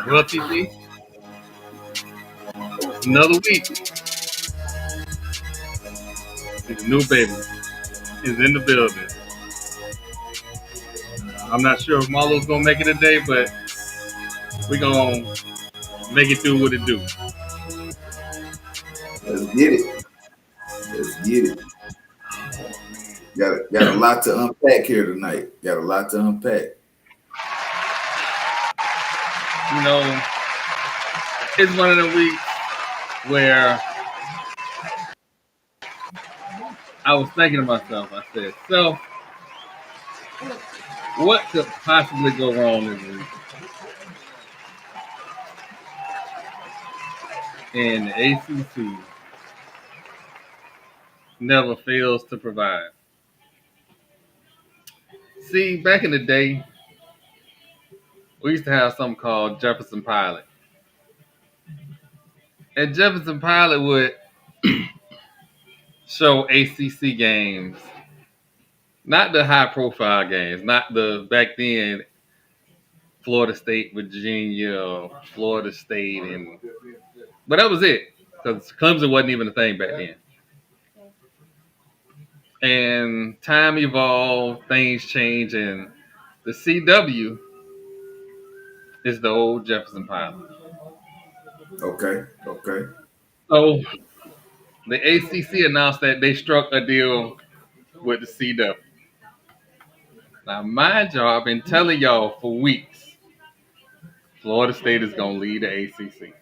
Well, TC, another week. His new baby is in the building. I'm not sure if Marlo's gonna make it today, but we're gonna make it do what it do. Let's get it. Let's get it. Got a lot to unpack here tonight. Got a lot to unpack. You know, it's one of the weeks where I was thinking to myself, I said, so what could possibly go wrong this week? And the ACC never fails to provide. See, back in the day, we used to have something called Jefferson Pilot. And Jefferson Pilot would show ACC games, not the high profile games, not the back then Florida State, Virginia, Florida State, but that was it. Because Clemson wasn't even a thing back then. And time evolved, things change, and the CW is the old Jefferson Pilot. Okay. So the ACC announced that they struck a deal with the CW. Now, mind y'all, I've been telling y'all for weeks, Florida State is going to lead the ACC.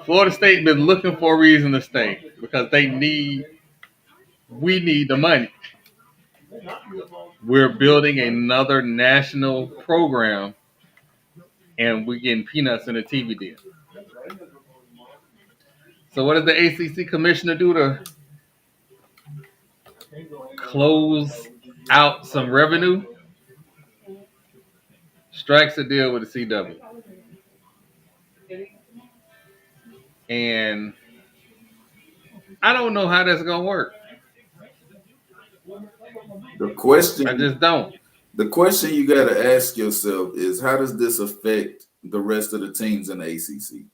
Florida State been looking for a reason to stay because we need the money. We're building another national program, and we're getting peanuts in a TV deal. So what does the ACC commissioner do to close out some revenue? Strikes a deal with the CW. And I don't know how that's going to work. I just don't. The question you got to ask yourself is, how does this affect the rest of the teams in the ACC?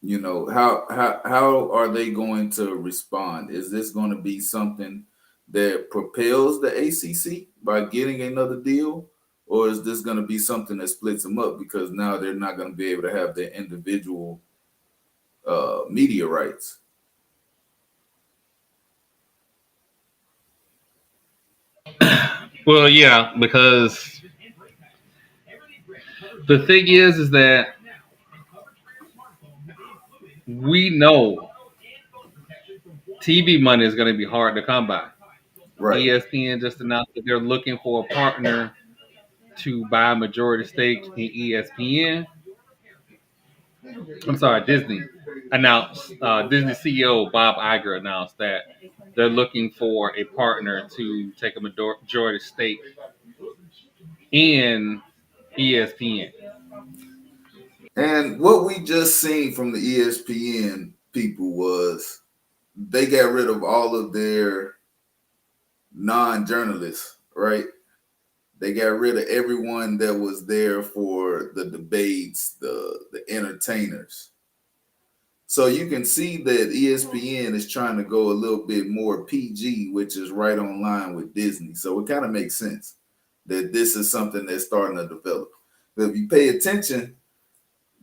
You know, how are they going to respond? Is this going to be something that propels the ACC by getting another deal? Or is this going to be something that splits them up because now they're not going to be able to have their individual media rights? Well, yeah, because the thing is that we know TV money is going to be hard to come by. Right. ESPN just announced that they're looking for a partner to buy a majority stake in ESPN. I'm sorry, Disney announced, Disney CEO Bob Iger announced that they're looking for a partner to take a majority stake in ESPN. And what we just seen from the ESPN people was they got rid of all of their non-journalists, right? They got rid of everyone that was there for the debates, the entertainers. So you can see that ESPN is trying to go a little bit more PG, which is right on line with Disney. So it kind of makes sense that this is something that's starting to develop. But if you pay attention,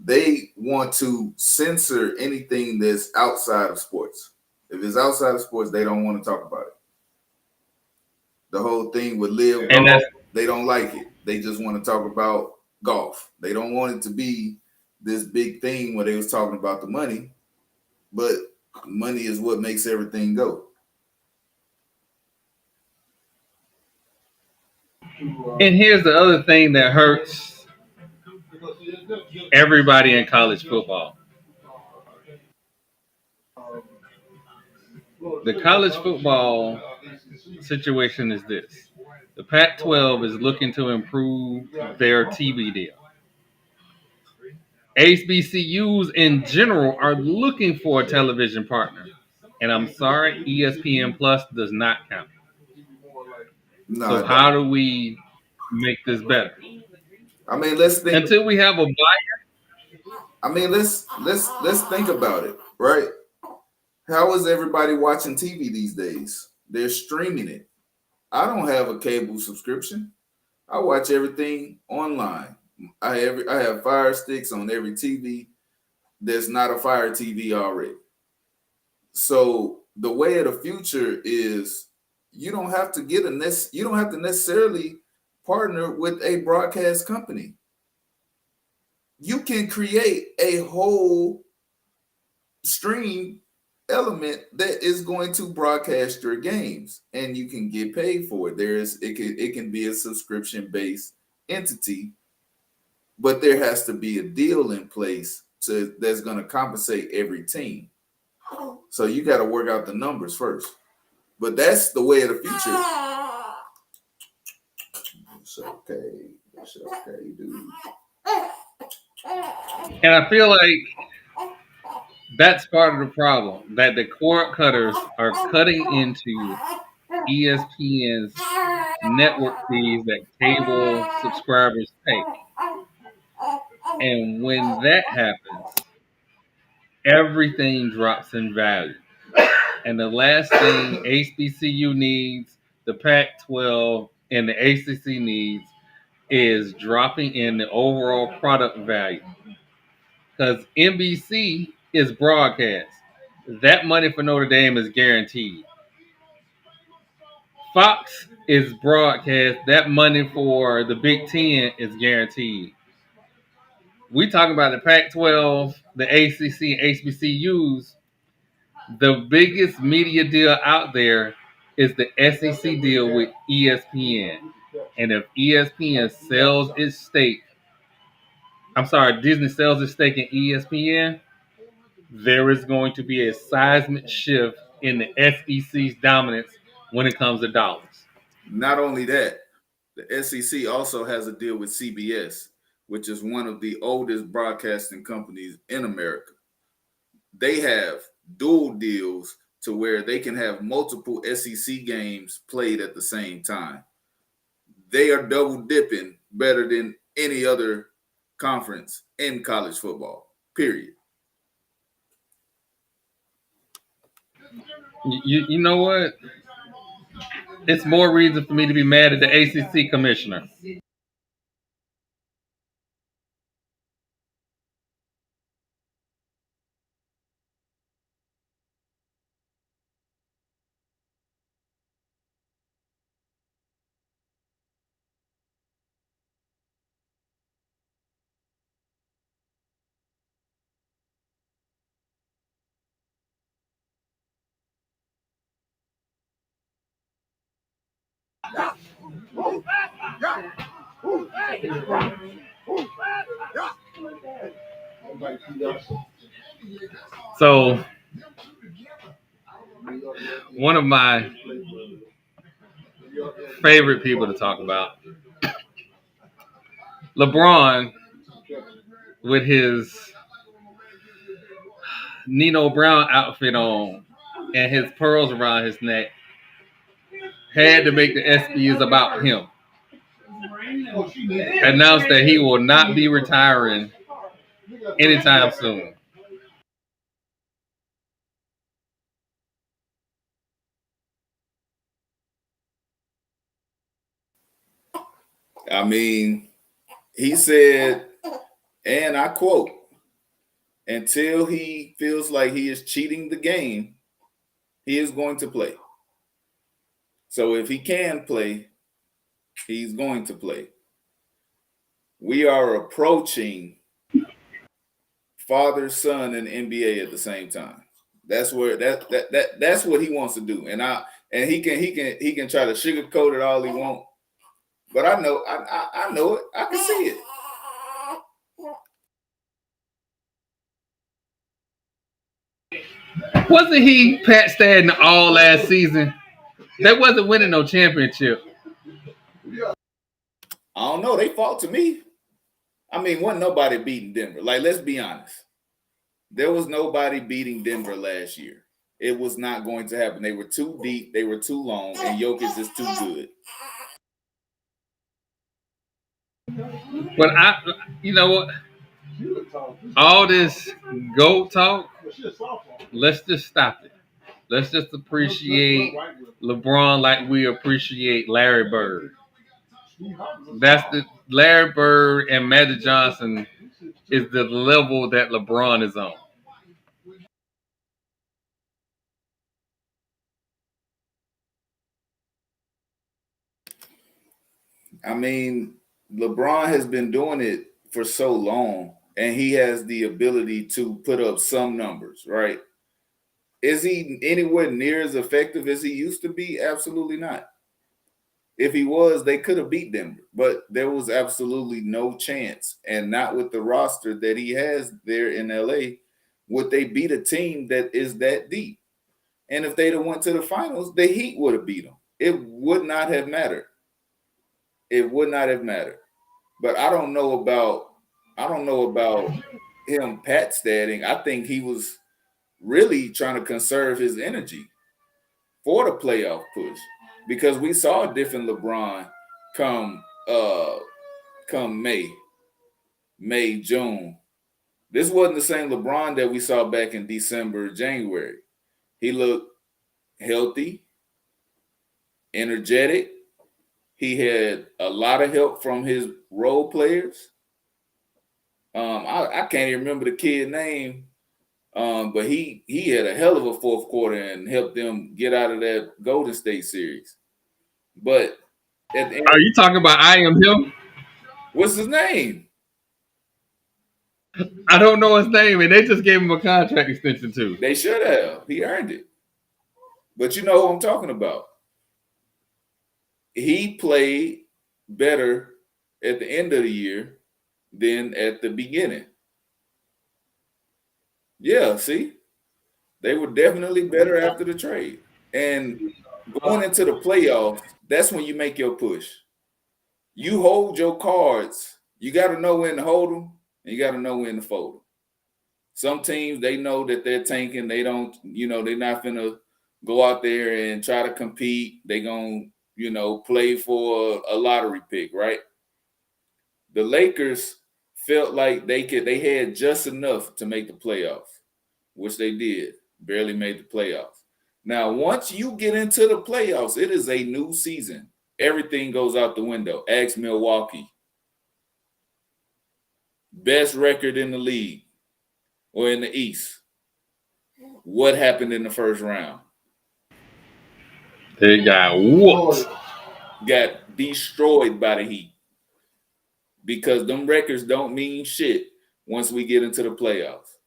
they want to censor anything that's outside of sports. If it's outside of sports, they don't want to talk about it. The whole thing with live golf, they don't like it. They just want to talk about golf. They don't want it to be this big thing where they was talking about the money, but money is what makes everything go. And here's the other thing that hurts everybody in college football. The college football situation is this. The Pac-12 is looking to improve their TV deal. HBCUs in general are looking for a television partner. And I'm sorry, ESPN Plus does not count. No, So it how don't. do we make this better? I mean, let's think. Until we have a buyer. I mean, let's think about it, right? How is everybody watching TV these days? They're streaming it. I don't have a cable subscription. I watch everything online. I have Fire Sticks on every TV. There's not a Fire TV already. So the way of the future is you don't have to you don't have to necessarily partner with a broadcast company. You can create a whole stream element that is going to broadcast your games and you can get paid for it. It can be a subscription based entity, but there has to be a deal in place that's going to compensate every team. So you got to work out the numbers first. But that's the way of the future. It's okay. It's okay, dude. And I feel like that's part of the problem, that the cord cutters are cutting into ESPN's network fees that cable subscribers pay. And when that happens, everything drops in value. And the last thing HBCU needs, the Pac 12 and the ACC needs, is dropping in the overall product value. Because NBC is broadcast. That money for Notre Dame is guaranteed. Fox is broadcast. That money for the Big Ten is guaranteed. We talk about the Pac-12, the ACC, and HBCUs. The biggest media deal out there is the SEC deal with ESPN. And if ESPN sells its stake, I'm sorry, Disney sells its stake in ESPN, there is going to be a seismic shift in the SEC's dominance when it comes to dollars. Not only that, the SEC also has a deal with CBS, which is one of the oldest broadcasting companies in America. They have dual deals to where they can have multiple SEC games played at the same time. They are double dipping better than any other conference in college football, period. You know what? It's more reason for me to be mad at the ACC commissioner. So, one of my favorite people to talk about, LeBron, with his Nino Brown outfit on and his pearls around his neck, had to make the SBs about him. Announced that he will not be retiring anytime soon. I mean, he said, and I quote, until he feels like he is cheating the game, he is going to play. So if he can play, he's going to play. We are approaching father, son, and NBA at the same time. That's where that's what he wants to do. And he can try to sugarcoat it all he wants. But I know I know it. I can see it. Wasn't he Pat Stadden all last season? They wasn't winning no championship. I don't know. They fought to me. I mean, wasn't nobody beating Denver. Like, let's be honest. There was nobody beating Denver last year. It was not going to happen. They were too deep. They were too long, and Jokic is too good. But you know what? All this GOAT talk, let's just stop it. Let's just appreciate LeBron like we appreciate Larry Bird. That's the Larry Bird and Magic Johnson is the level that LeBron is on. I mean, LeBron has been doing it for so long, and he has the ability to put up some numbers, right? Is he anywhere near as effective as he used to be? Absolutely not. If he was, they could have beat Denver, but there was absolutely no chance. And not with the roster that he has there in LA, would they beat a team that is that deep? And if they'd have went to the finals, the Heat would have beat them. It would not have mattered. It would not have mattered. But I don't know about him pat statting. I think he was really trying to conserve his energy for the playoff push because we saw a different LeBron come come May, June. This wasn't the same LeBron that we saw back in December, January. He looked healthy, energetic. He had a lot of help from his role players. I can't even remember the kid's name, but he had a hell of a fourth quarter and helped them get out of that Golden State series. But at the end, Are you talking about I am him? what's his name? I don't know his name, and they just gave him a contract extension too. They should have. He earned it. But you know who I'm talking about. He played better at the end of the year than at the beginning. Yeah, see? They were definitely better after the trade. And going into the playoffs, that's when you make your push. You hold your cards. You got to know when to hold them, and you got to know when to fold them. Some teams, they know that they're tanking. They don't, they're not going to go out there and try to compete. They're going to, play for a lottery pick, right? The Lakers felt like they had just enough to make the playoffs, which they did. Barely made the playoffs. Now, once you get into the playoffs, it is a new season. Everything goes out the window. Ask Milwaukee. Best record in the league or in the East. What happened in the first round? They got whooped. Got destroyed by the Heat. Because them records don't mean shit once we get into the playoffs.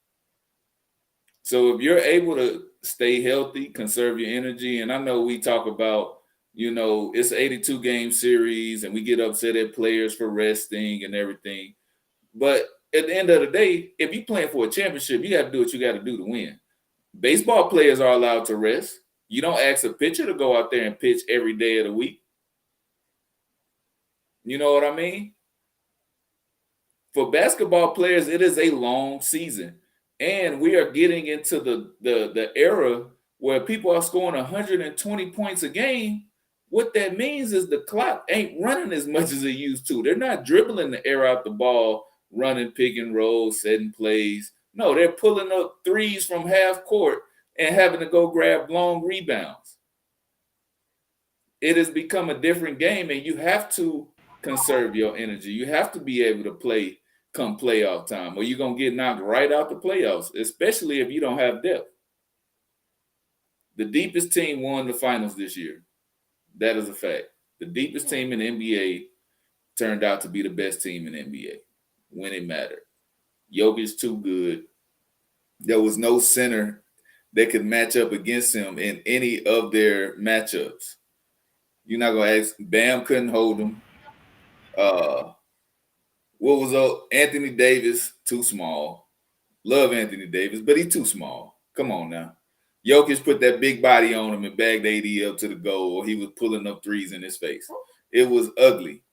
So if you're able to stay healthy, conserve your energy, and I know we talk about, it's an 82 game series and we get upset at players for resting and everything. But at the end of the day, if you're playing for a championship, you got to do what you got to do to win. Baseball players are allowed to rest. You don't ask a pitcher to go out there and pitch every day of the week. You know what I mean? For basketball players, it is a long season. And we are getting into the era where people are scoring 120 points a game. What that means is the clock ain't running as much as it used to. They're not dribbling the air out the ball, running pick and roll, setting plays. No, they're pulling up threes from half court and having to go grab long rebounds. It has become a different game, and you have to conserve your energy. You have to be able to play come playoff time, or you're going to get knocked right out the playoffs, especially if you don't have depth. The deepest team won the finals this year. That is a fact. The deepest team in the NBA turned out to be the best team in the NBA when it mattered. Jokic's too good. There was no center that could match up against him in any of their matchups. You're not going to ask. Bam couldn't hold him. What was Anthony Davis? Too small. Love Anthony Davis, but he's too small. Come on now. Jokic put that big body on him and bagged AD up to the goal, or he was pulling up threes in his face. It was ugly.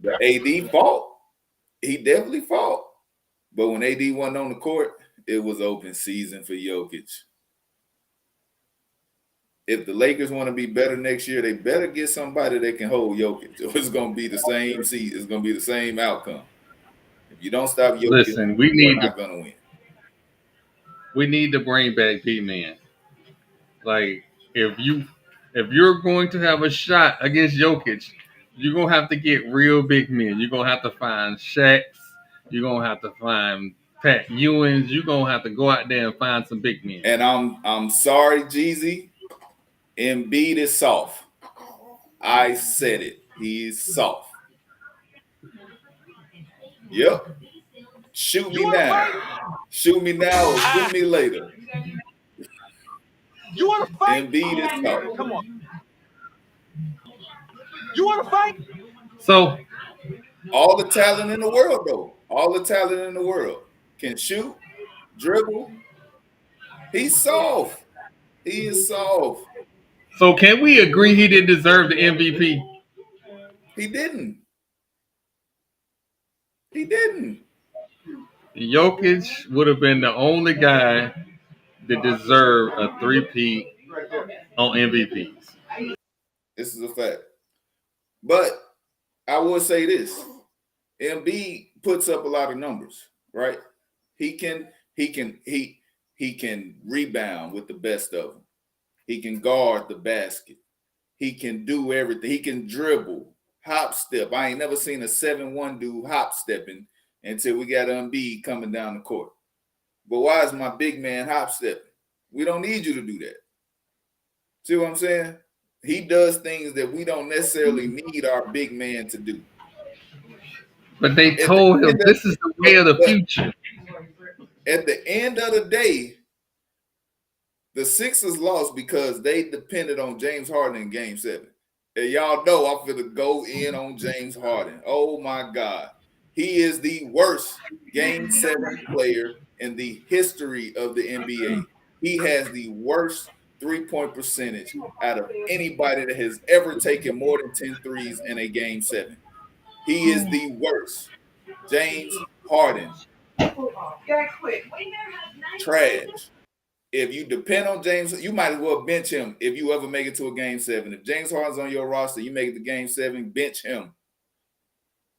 The AD fault. he definitely fought. But when AD wasn't on the court, it was open season for Jokic. If the Lakers want to be better next year, they better get somebody that can hold Jokic, or it's going to be the same season. It's going to be the same outcome. If you don't stop Jokic, Listen, you are not going to win. we need to bring back B-Man. Like if you're going to have a shot against Jokic, you're gonna have to get real big men. You're gonna have to find Shaqs. You're gonna have to find Pat Ewins. You're gonna have to go out there and find some big men. And I'm sorry, Jeezy. Embiid is soft. I said it. He's soft. Yep. Shoot me now. Shoot me now or shoot me later. You want to fight? Embiid is soft. Come on. You want to fight? So all the talent in the world, though. All the talent in the world. Can shoot, dribble. He's soft. He is soft. So can we agree he didn't deserve the MVP? He didn't. He didn't. Jokic would have been the only guy that deserved a three-peat on MVPs. This is a fact. But I will say this. Embiid puts up a lot of numbers, right? He can rebound with the best of them. He can guard the basket. He can do everything. He can dribble, hop step. I ain't never seen a 7-1 dude hop stepping until we got Embiid coming down the court. But why is my big man hop stepping? We don't need you to do that. See what I'm saying? He does things that we don't necessarily need our big man to do. But they told him this is the way of the future. At the end of the day, the Sixers lost because they depended on James Harden in Game 7. And y'all know I'm going to go in on James Harden. Oh, my God. He is the worst Game 7 player in the history of the NBA. He has the worst three-point percentage out of anybody that has ever taken more than 10 threes in a Game 7. He is the worst. James Harden. Trash. If you depend on James, you might as well bench him if you ever make it to a Game 7. If James Harden's on your roster, you make it to Game 7, bench him.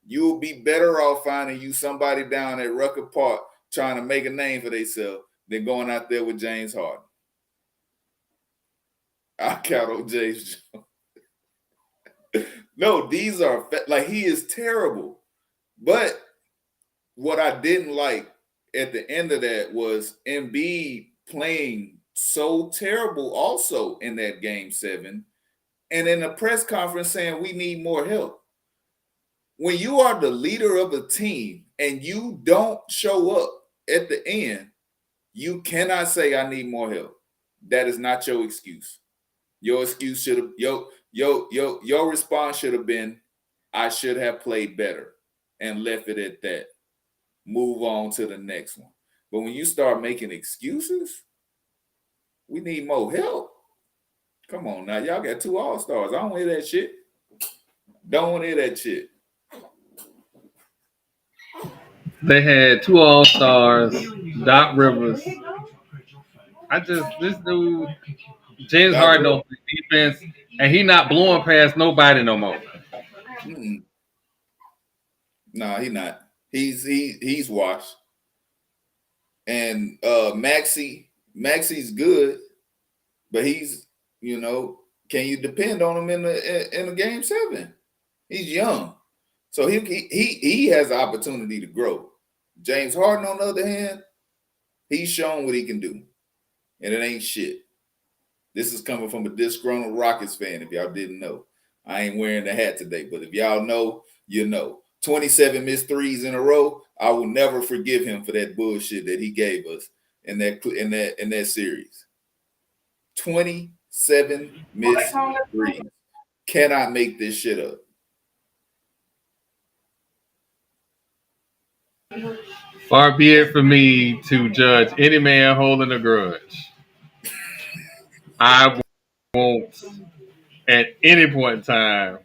You'll be better off finding you somebody down at Rucker Park trying to make a name for themselves than going out there with James Harden. I count on James. No, these are like he is terrible. But what I didn't like at the end of that was Embiid playing so terrible also in that Game 7 and in a press conference saying we need more help. When you are the leader of a team and you don't show up at the end, you cannot say I need more help. That is not your excuse. Your excuse should have your response should have been I should have played better and left it at that. Move on to the next one. But when you start making excuses, we need more help. Come on now. Y'all got 2 All-Stars. I don't hear that shit. Don't hear that shit. They had 2 All-Stars, Doc Rivers. This dude, James Harden don't play defense, and he not blowing past nobody no more. Nah, he not. He's washed. And Maxi's good, but he's, can you depend on him in a Game 7? He's young. So he has the opportunity to grow. James Harden, on the other hand, he's shown what he can do. And it ain't shit. This is coming from a disgruntled Rockets fan, if y'all didn't know. I ain't wearing the hat today, but if y'all know, you know. 27 missed threes in a row. I will never forgive him for that bullshit that he gave us in that series. 27 missed threes. Cannot make this shit up. Far be it from me to judge any man holding a grudge. I won't, at any point in time,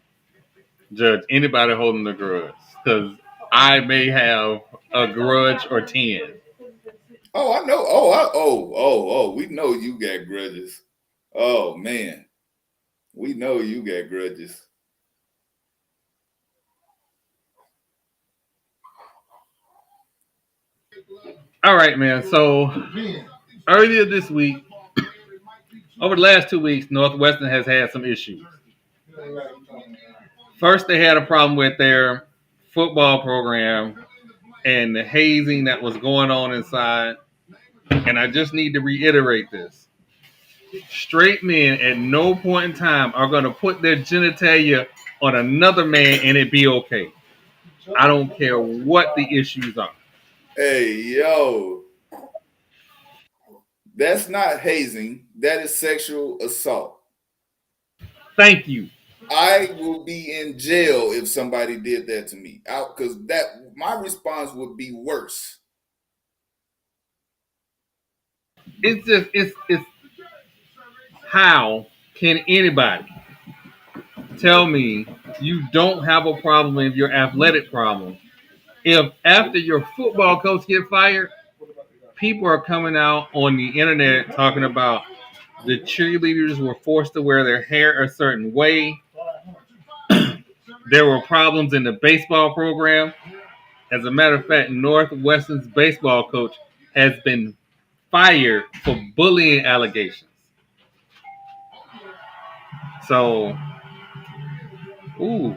judge anybody holding a grudge because I may have a grudge or 10. Oh, I know. We know you got grudges. Oh man, we know you got grudges. All right, man. So earlier this week, over the last 2 weeks, Northwestern has had some issues. First, they had a problem with their football program and the hazing that was going on inside. And I just need to reiterate this. Straight men at no point in time are going to put their genitalia on another man and it be okay. I don't care what the issues are. Hey, yo, that's not hazing. That is sexual assault. Thank you. I will be in jail if somebody did that to me. Out because that my response would be worse. It's how can anybody tell me you don't have a problem with your athletic problem if after your football coach get fired, people are coming out on the internet talking about the cheerleaders were forced to wear their hair a certain way. There were problems in the baseball program. As a matter of fact, Northwestern's baseball coach has been fired for bullying allegations. So, ooh,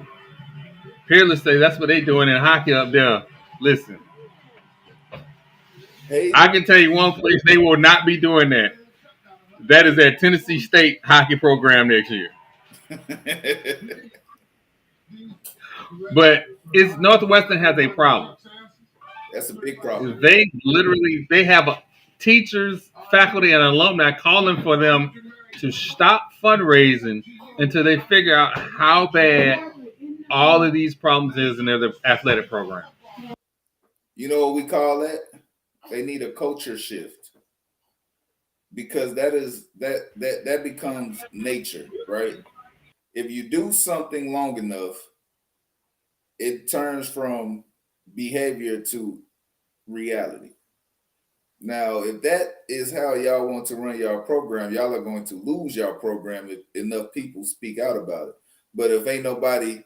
Peerless say that's what they doing in hockey up there. Listen, I Hazing. can tell you one place they will not be doing that. That is at Tennessee State hockey program next year. But it's Northwestern has a problem. That's a big problem. They have teachers, faculty, and alumni calling for them to stop fundraising until they figure out how bad all of these problems is in their athletic program. You know what we call that? They need a culture shift because that becomes nature, right? If you do something long enough, it turns from behavior to reality. Now, if that is how y'all want to run y'all program, y'all are going to lose y'all program if enough people speak out about it. But if ain't nobody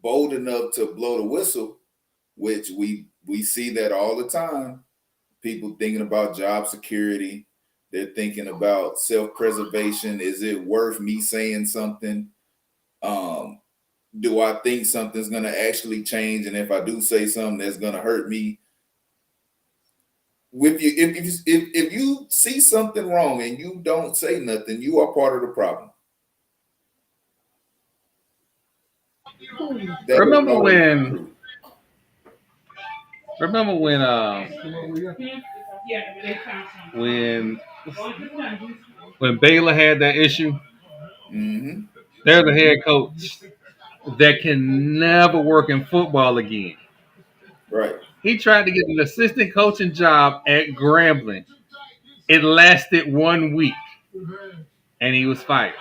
bold enough to blow the whistle, which we see that all the time, people thinking about job security, they're thinking about self-preservation. Is it worth me saying something? Um, do I think something's gonna actually change? And if I do say something that's gonna hurt me, with you if you see something wrong and you don't say nothing, you are part of the problem. That is Remember always when? true. Remember when when Baylor had that issue? Hmm. They're the head coach that can never work in football again. Right. He tried to get an assistant coaching job at Grambling. It lasted 1 week, and he was fired.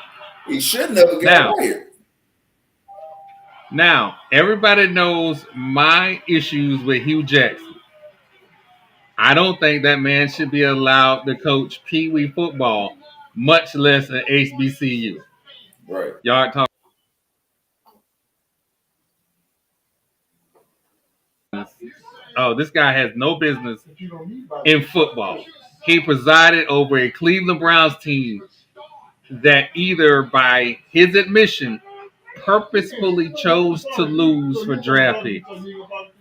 He should never got Now, fired. now everybody knows my issues with Hugh Jackson. I don't think that man should be allowed to coach Pee Wee football, much less an HBCU. Right. Y'all are talking. Oh, this guy has no business in football. He presided over a Cleveland Browns team that either by his admission purposefully chose to lose for draft picks,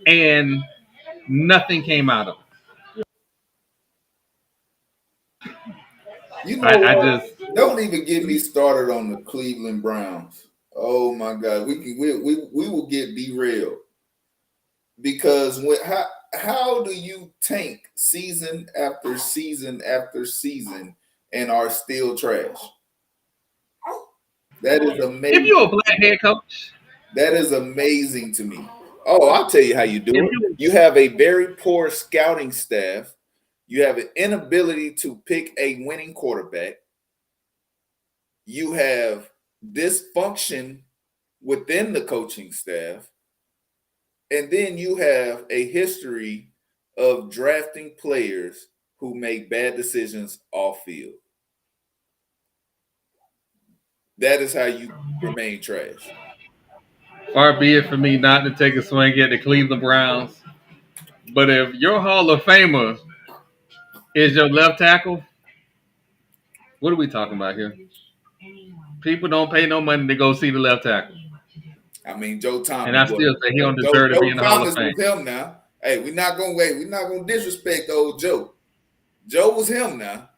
and nothing came out of You it. know I what? just Don't even get me started on the Cleveland Browns. Oh my God, we will get derailed because how do you tank season after season after season and are still trash? That is if you're a amazing. black head coach, That is amazing to me. Oh, I'll tell you how you do if it. you You have a very poor scouting staff. You have an inability to pick a winning quarterback. You have dysfunction within the coaching staff. And then you have a history of drafting players who make bad decisions off field. That is how you remain trash. Far be it for me not to take a swing at the Cleveland Browns. But if your Hall of Famer is your left tackle, what are we talking about here? People don't pay no money to go see the left tackle. I mean, Joe And Thomas I was still say he don't Joe, deserve to be Joe in the Hall of Thomas Fame. was him now. Hey, we're not gonna wait. We're not gonna disrespect old Joe. Joe was him now.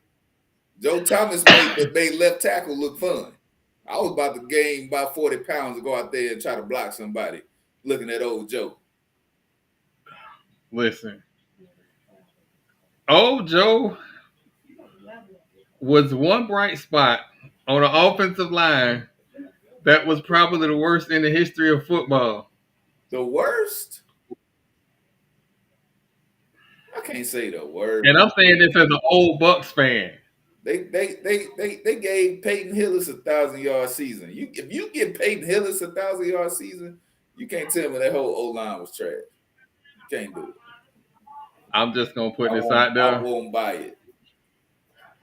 Joe Thomas made left tackle look fun. I was about to gain about 40 pounds to go out there and try to block somebody looking at old Joe. Listen, old Joe was one bright spot on the offensive line that was probably the worst in the history of football. The worst? I can't say the worst. And I'm saying this as an old Bucks fan. They gave Peyton Hillis 1,000-yard season. If you give Peyton Hillis 1,000-yard season, you can't tell me that whole O line was trash. You can't do it. I'm just gonna put I this won't out I there. won't buy it.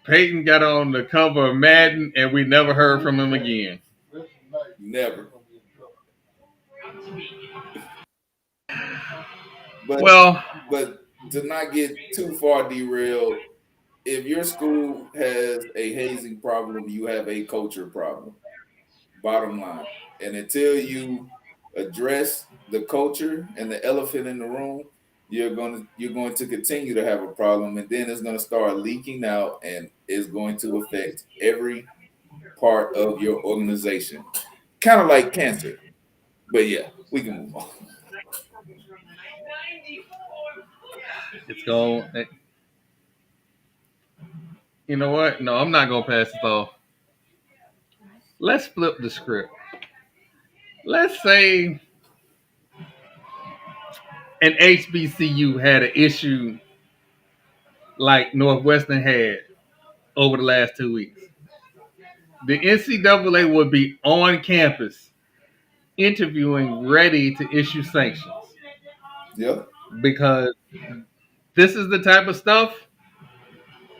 Peyton got on the cover of Madden, and we never heard from him again. Never. But Well, but to not get too far derailed, if your school has a hazing problem, you have a culture problem. Bottom line. And until you address the culture and the elephant in the room, you're going to continue to have a problem, and then it's going to start leaking out, and it's going to affect every part of your organization. Kind of like cancer. But yeah, we can move on. it's going. You know what? No, I'm not gonna pass it off. Let's flip the script. Let's say an HBCU had an issue like Northwestern had over the last 2 weeks. The NCAA would be on campus interviewing, ready to issue sanctions Yep. because this is the type of stuff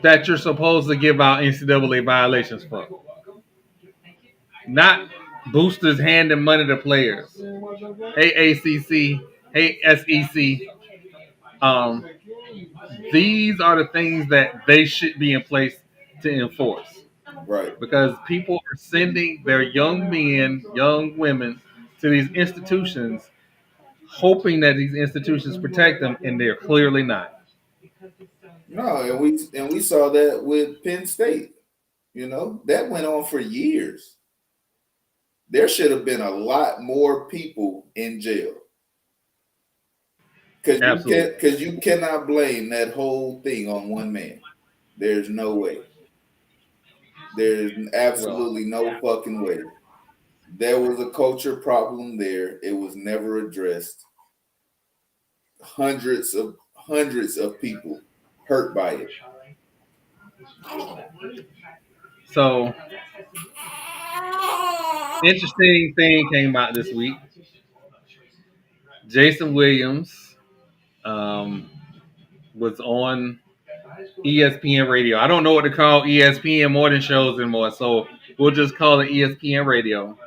that you're supposed to give out NCAA violations for. Not boosters handing money to players. Hey ACC, hey SEC. Um, these are the things that they should be in place to enforce Right. because people are sending their young men, young women to these institutions, hoping that these institutions protect them, and they're clearly not. No, and we saw that with Penn State. That went on for years. There should have been a lot more people in jail. Absolutely. Because you cannot blame that whole thing on one man. There's no way. There's Well, absolutely no fucking way. There was a culture problem there. It was never addressed. Hundreds of people hurt by it. so interesting thing came out this week. Jason Williams um, was on ESPN Radio. I don't know what to call ESPN morning shows anymore, so we'll just call it ESPN Radio.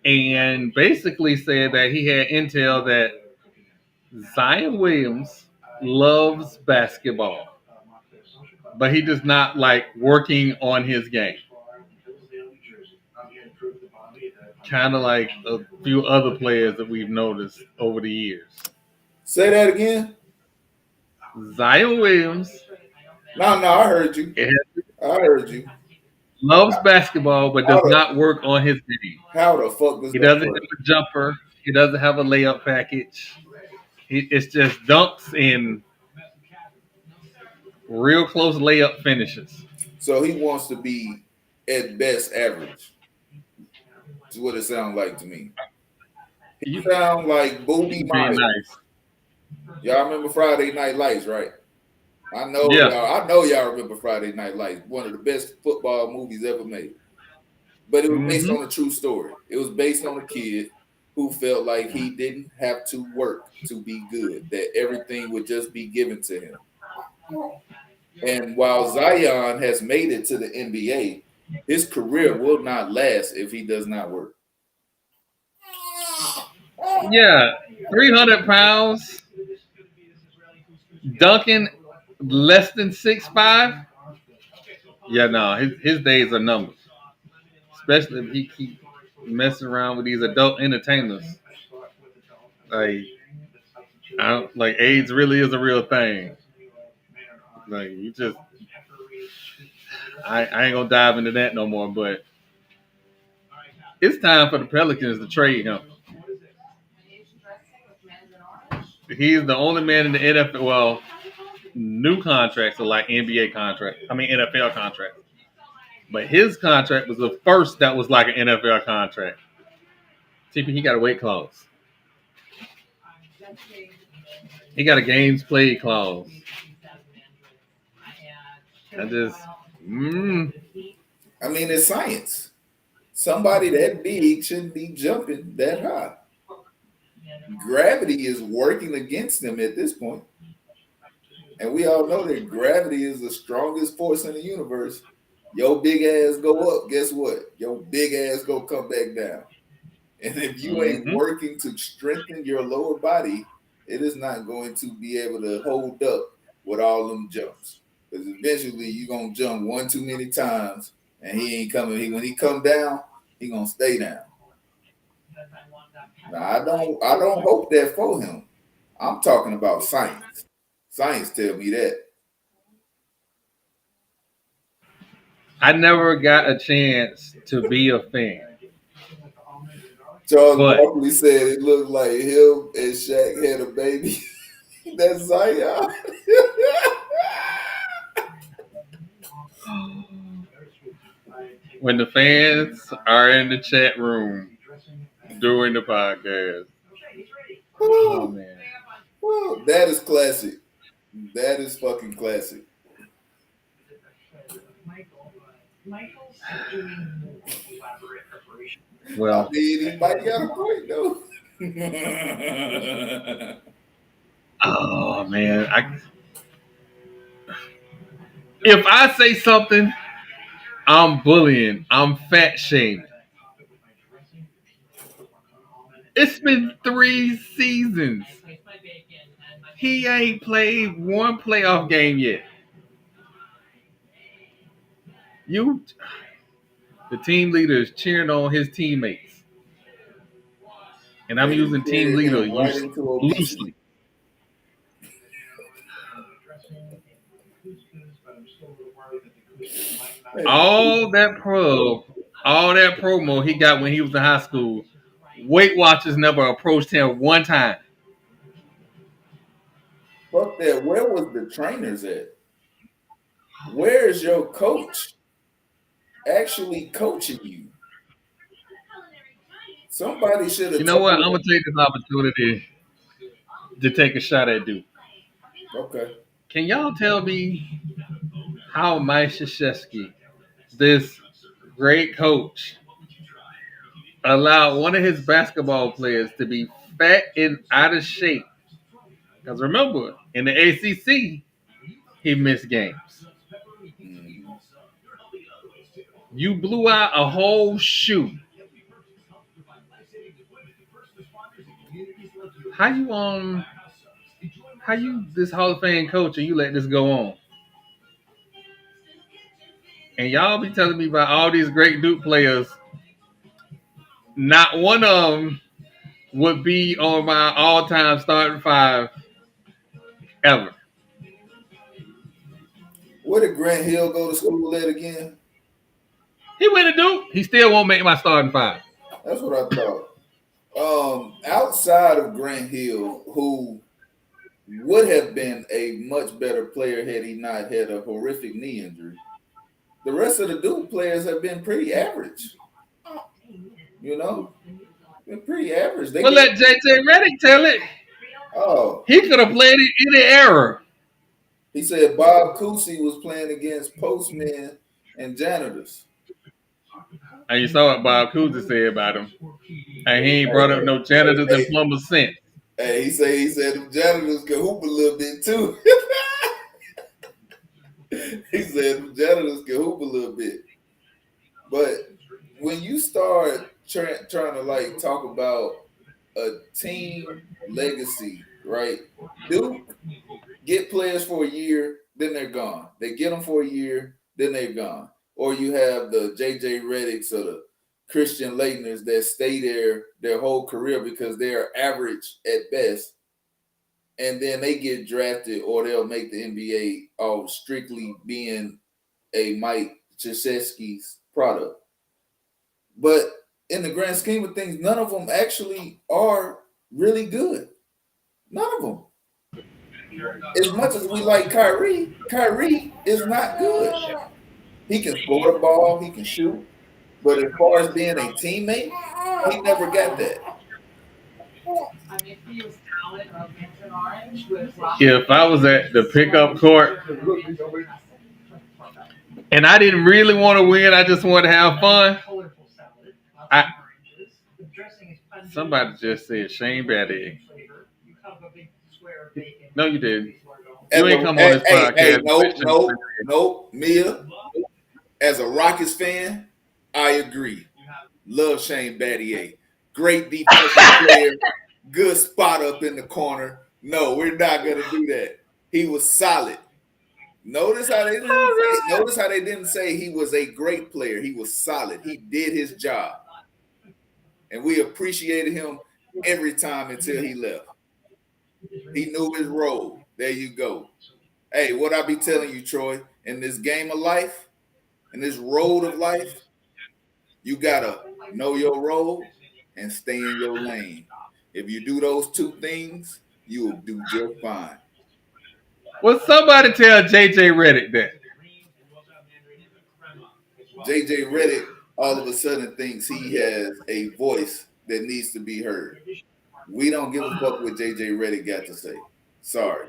And basically said that he had intel that Zion Williams loves basketball, but he does not like working on his game. Kind of like a few other players that we've noticed over the years. Say that again. Zion Williams No, I heard you. I heard you. loves basketball, but How does the not work on his game. how the fuck does He that doesn't have work? a jumper. He doesn't have a layup package. It's just dunks and real close layup finishes. So he wants to be at best average. Is what it sounds like to me. You, Sound like Booby you being Miles. nice. Y'all remember Friday Night Lights, right? I know Yeah. y'all. I know y'all remember Friday Night Lights, one of the best football movies ever made. But it was based Mm-hmm. on a true story. It was based on a kid who felt like he didn't have to work to be good, that everything would just be given to him. And while Zion has made it to the NBA, his career will not last if he does not work. Yeah, 300 pounds, dunking less than 6'5". Yeah, no, his days are numbered. Especially if he keep messing around with these adult entertainers. Like, like AIDS really is a real thing. Like, I ain't gonna dive into that no more. But it's time for the Pelicans to trade him. He's the only man in the NFL. Well, new contracts are like NBA contracts. I mean NFL contracts. But his contract was the first that was like an NFL contract. TP, he got a weight clause. He got a games played clause. I just, I mean, it's science. Somebody that big shouldn't be jumping that high. Gravity is working against them at this point. And we all know that gravity is the strongest force in the universe. Your big ass go up, guess what? Your big ass go come back down. And if you ain't working to strengthen your lower body, it is not going to be able to hold up with all them jumps. Because eventually you're gonna jump one too many times and he ain't coming. When he come down, he gonna stay down. Now, I don't hope that for him. I'm talking about science. Science tell me that. I never got a chance to be a fan. Charles Barkley said it looked like him and Shaq had a baby. That's Zion. When the fans are in the chat room during the podcast. Oh man. Well, that is classic. That is fucking classic. Well, I mean, he might got a point though. Oh man, if I say something, I'm bullying. I'm fat shaming. It's been 3 seasons. He ain't played one playoff game yet. The team leader is cheering on his teammates. And I'm using team leader right into loosely. All that promo he got when he was in high school, Weight Watchers never approached him one time. Fuck that. Where was the trainers at? Where is your coach actually coaching you? Somebody should have. You know what? I'm gonna take this opportunity to take a shot at Duke. Okay. Can y'all tell me how Mike Krzyzewski, this great coach, allowed one of his basketball players to be fat and out of shape? Because remember, in the ACC, he missed games. You blew out a whole shoe. How you this Hall of Fame coach and you let this go on? And y'all be telling me about all these great Duke players. Not one of them would be on my all-time starting 5 ever. Where did Grant Hill go to school at again? He went to Duke. He still won't make my starting 5. That's what I thought. Outside of Grant Hill, who would have been a much better player had he not had a horrific knee injury, the rest of the Duke players have been pretty average. You know? Been pretty average. Well, let JJ Redick tell it. Oh. He could have played it any era. He said Bob Cousy was playing against postmen and janitors. And you saw what Bob Cousy said about him. And he ain't brought Hey, up no janitors and hey, plumbers since. hey, he said them janitors can hoop a little bit too. He said them janitors can hoop a little bit. But when you start trying to like talk about a team legacy, right? Duke get players for a year, then they're gone. They get them for a year, then they're gone. Or you have the JJ Reddicks or the Christian Leitners that stay there their whole career because they are average at best, and then they get drafted or they'll make the NBA off strictly being a Mike Krzyzewski's product. But in the grand scheme of things, none of them actually are really good. None of them. As much as we like Kyrie, Kyrie is not good. He can score the ball, he can shoot, but as far as being a teammate, he never got that. If I was at the pickup court and I didn't really want to win, I just wanted to have fun. I, Somebody just said Shane Battier. No, you didn't. You ain't come on this Hey, podcast. no, Mia. As a Rockets fan, I agree. Love Shane Battier. Great defensive player. Good spot up in the corner. No, we're not gonna do that. He was solid. Notice how they didn't say he was a great player. He was solid. He did his job. And we appreciated him every time until he left. He knew his role. There you go. Hey, what I be telling you, Troy, in this game of life, in this road of life, you gotta know your role and stay in your lane. If you do those two things, you will do just fine. Well, somebody tell JJ Redick that. JJ Redick all of a sudden thinks he has a voice that needs to be heard. We don't give a fuck what JJ Redick got to say. Sorry.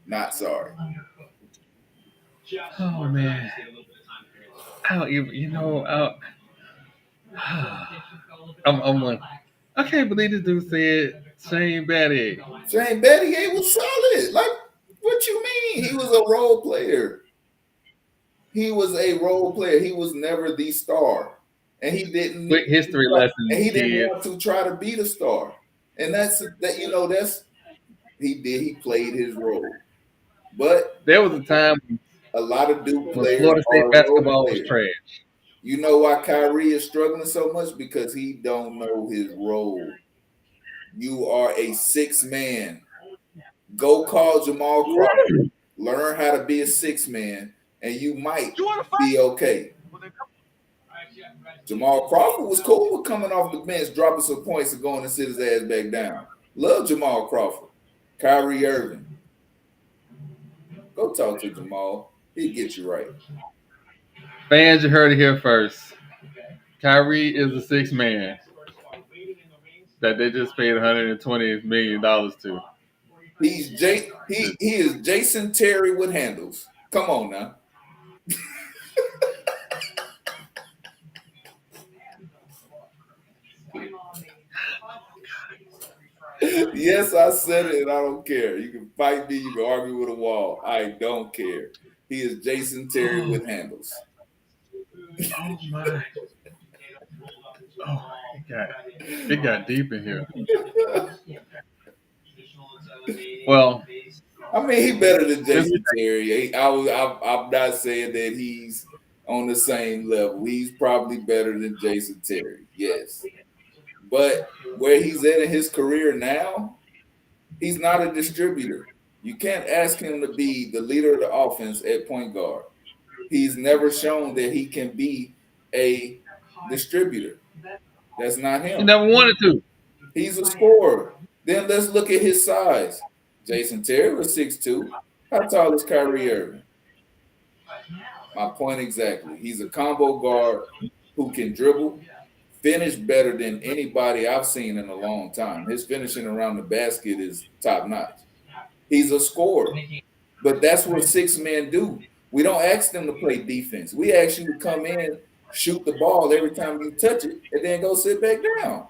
Not sorry. Oh man, I don't even. I'm like, I can't believe this dude said Shane Battier. Shane Battier was solid. Like, what you mean? He was a role player. He was a role player. He was never the star. And he didn't Quick history lesson, and he didn't kids. want to try to be the star. And that's he played his role. But There was a time a lot of Duke when players Florida State are role basketball was players. trash. You know why Kyrie is struggling so much? Because he don't know his role. You are a six man. Go call Jamal Crawford. Learn how to be a six man, and you might be okay. Jamal Crawford was cool with coming off the bench, dropping some points, and going to sit his ass back down. Love Jamal Crawford. Kyrie Irving. Go talk to Jamal. He'll get you right. Fans, you heard it here first. Kyrie is a six man that they just paid $120 million to. He is Jason Terry with handles. Come on now. Yes, I said it, and I don't care. You can fight me, you can argue with a wall. I don't care. He is Jason Terry with handles. Oh my! Oh, it got deep in here. Well, I mean, he better than since Jason Terry. I'm not saying that he's on the same level. He's probably better than Jason Terry. Yes, but where he's at in his career now, he's not a distributor. You can't ask him to be the leader of the offense at point guard. He's never shown that he can be a distributor. That's not he him. never wanted to. He's a scorer. Then let's look at his size. Jason Terry was 6'2". How tall is Kyrie Irving? My point exactly. He's a combo guard who can dribble, finish better than anybody I've seen in a long time. His finishing around the basket is top notch. He's a scorer. But that's what six men do. We don't ask them to play defense. We ask you to come in, shoot the ball every time you touch it, and then go sit back down.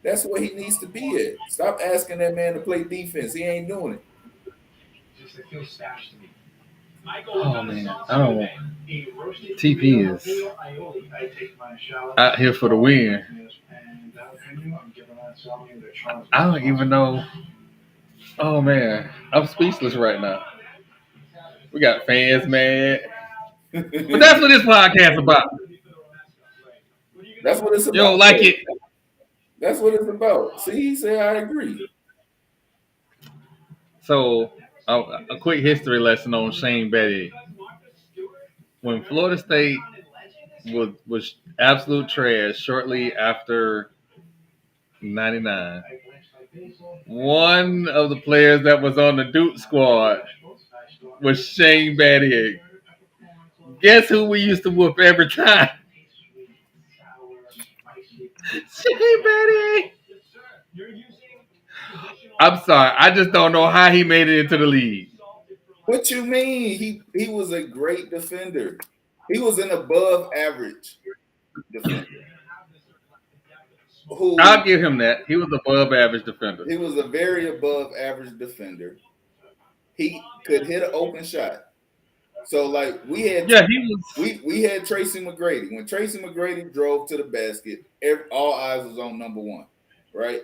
That's where he needs to be at. Stop asking that man to play defense. He ain't doing it. Oh man, I don't want TP is out here for the win. I don't even know. Oh man, I'm speechless right now. We got fans mad, but that's what this podcast about. That's what it's You don't about, like though. it, That's what it's about. See, he said I agree. so a quick history lesson on Shane Betty. When Florida State was absolute trash shortly after '99, one of the players that was on the Duke squad was Shane Battier. Guess who we used to whoop every time? Shane Battier. I'm sorry, I just don't know how he made it into the league. What you mean? He was a great defender. He was an above average defender. I'll Who give him that. He was above average defender. He was a very above average defender. He could hit an open shot. So like Yeah, he was. we had Tracy McGrady. When Tracy McGrady drove to the basket, all eyes was on number one, right?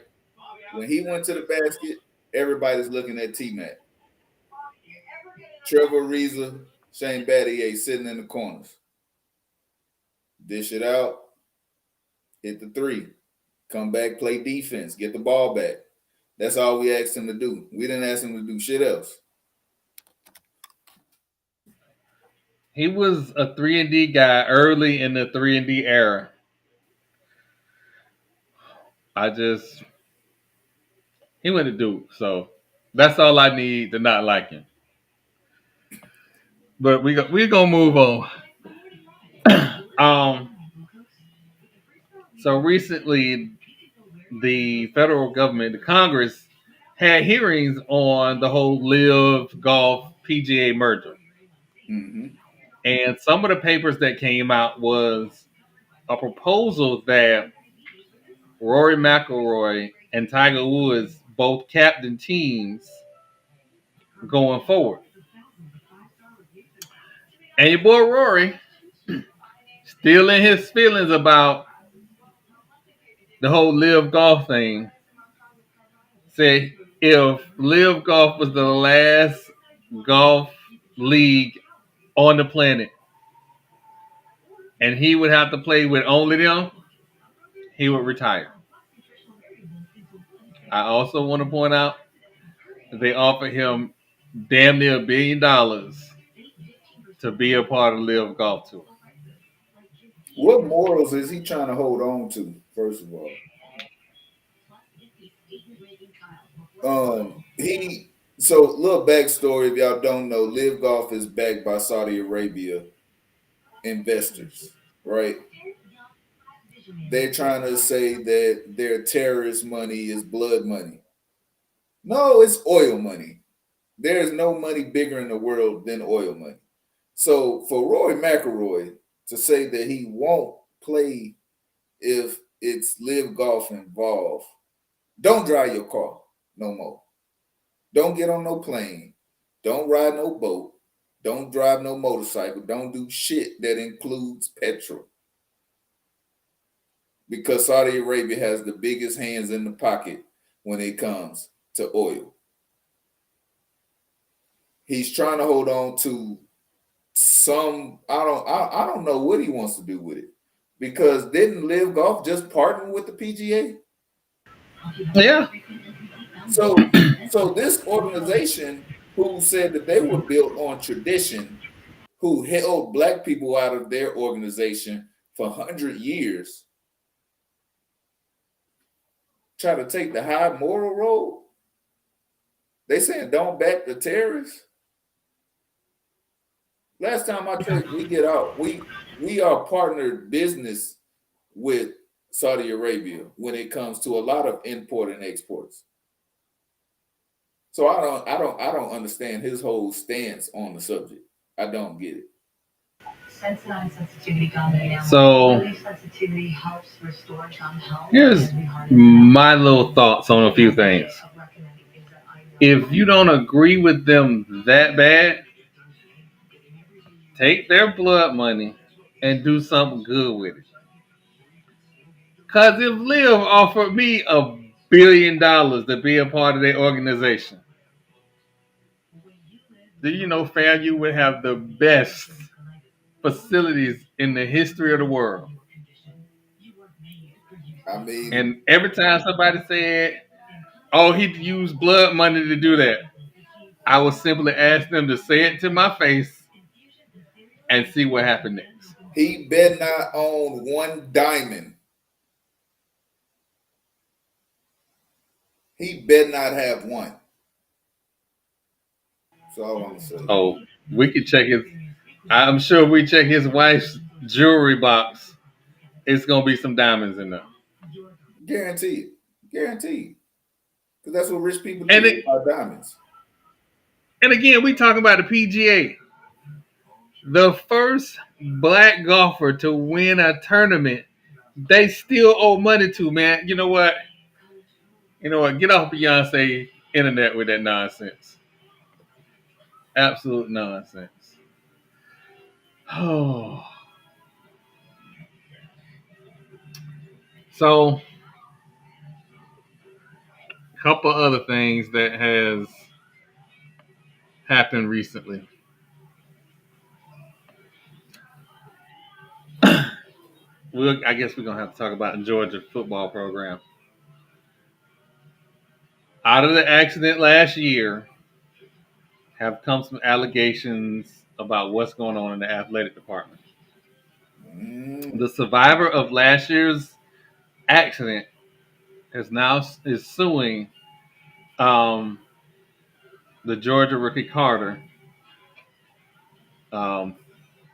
When he went to the basket, everybody's looking at T Mac. Trevor Ariza, Shane Battier sitting in the corners. Dish it out, hit the three, come back, play defense, get the ball back. That's all we asked him to do. We didn't ask him to do shit else. He was a 3-and-D guy early in the 3-and-D era. I just he went to Duke, so that's all I need to not like him. But we gonna move on. Um, so recently, the federal government, the Congress, had hearings on the whole Live Golf PGA merger, Mm-hmm. and some of the papers that came out was a proposal that Rory McIlroy and Tiger Woods both captain teams going forward. And your boy Rory, still in his feelings about the whole Live Golf thing, said if Live Golf was the last golf league on the planet and he would have to play with only them, he would retire. I also want to point out that they offered him damn near $1 billion to be a part of Live Golf Tour. What morals is he trying to hold on to? First of all, he so little backstory. If y'all don't know, Live Golf is backed by Saudi Arabia investors, right? They're trying to say that their terrorist money is blood money. No, it's oil money. There is no money bigger in the world than oil money. So for Roy McIlroy to say that he won't play if it's Live Golf involved, don't drive your car no more. Don't get on no plane. Don't ride no boat. Don't drive no motorcycle. Don't do shit that includes petrol. Because Saudi Arabia has the biggest hands in the pocket when it comes to oil. He's trying to hold on to some. I don't know what he wants to do with it. Because didn't Live Golf just partner with the PGA? Yeah. So this organization who said that they were built on tradition, who held black people out of their organization for 100 years, try to take the high moral road. They saying don't back the terrorists. Last time I checked, we get out. We are partnered business with Saudi Arabia when it comes to a lot of import and exports. So I don't understand his whole stance on the subject. I don't get it. So here's my little thoughts on a few things. If you don't agree with them that bad, take their blood money and do something good with it. Cause if Liv offered me $1 billion to be a part of their organization, do you know FAMU would have the best facilities in the history of the world? I mean, And every time somebody said, "Oh, he used blood money to do that," I would simply ask them to say it to my face and see what happened next. he better not own one diamond. He better not have one. That's all I'm gonna say. Oh, we could check his. I'm sure if we check his wife's jewelry box, it's gonna be some diamonds in there. Guaranteed. Guaranteed. Because that's what rich people do. And They it, buy diamonds. and again, we talk about the PGA. The first black golfer to win a tournament, they still owe money to, man. You know what? You know what? Get off Beyonce internet with that nonsense. Absolute nonsense. Oh. So, a couple other things that has happened recently. I guess we're gonna have to talk about the Georgia football program. Out of the accident last year, have come some allegations about what's going on in the athletic department. Mm, The survivor of last year's accident is suing um, the Georgia rookie Carter um,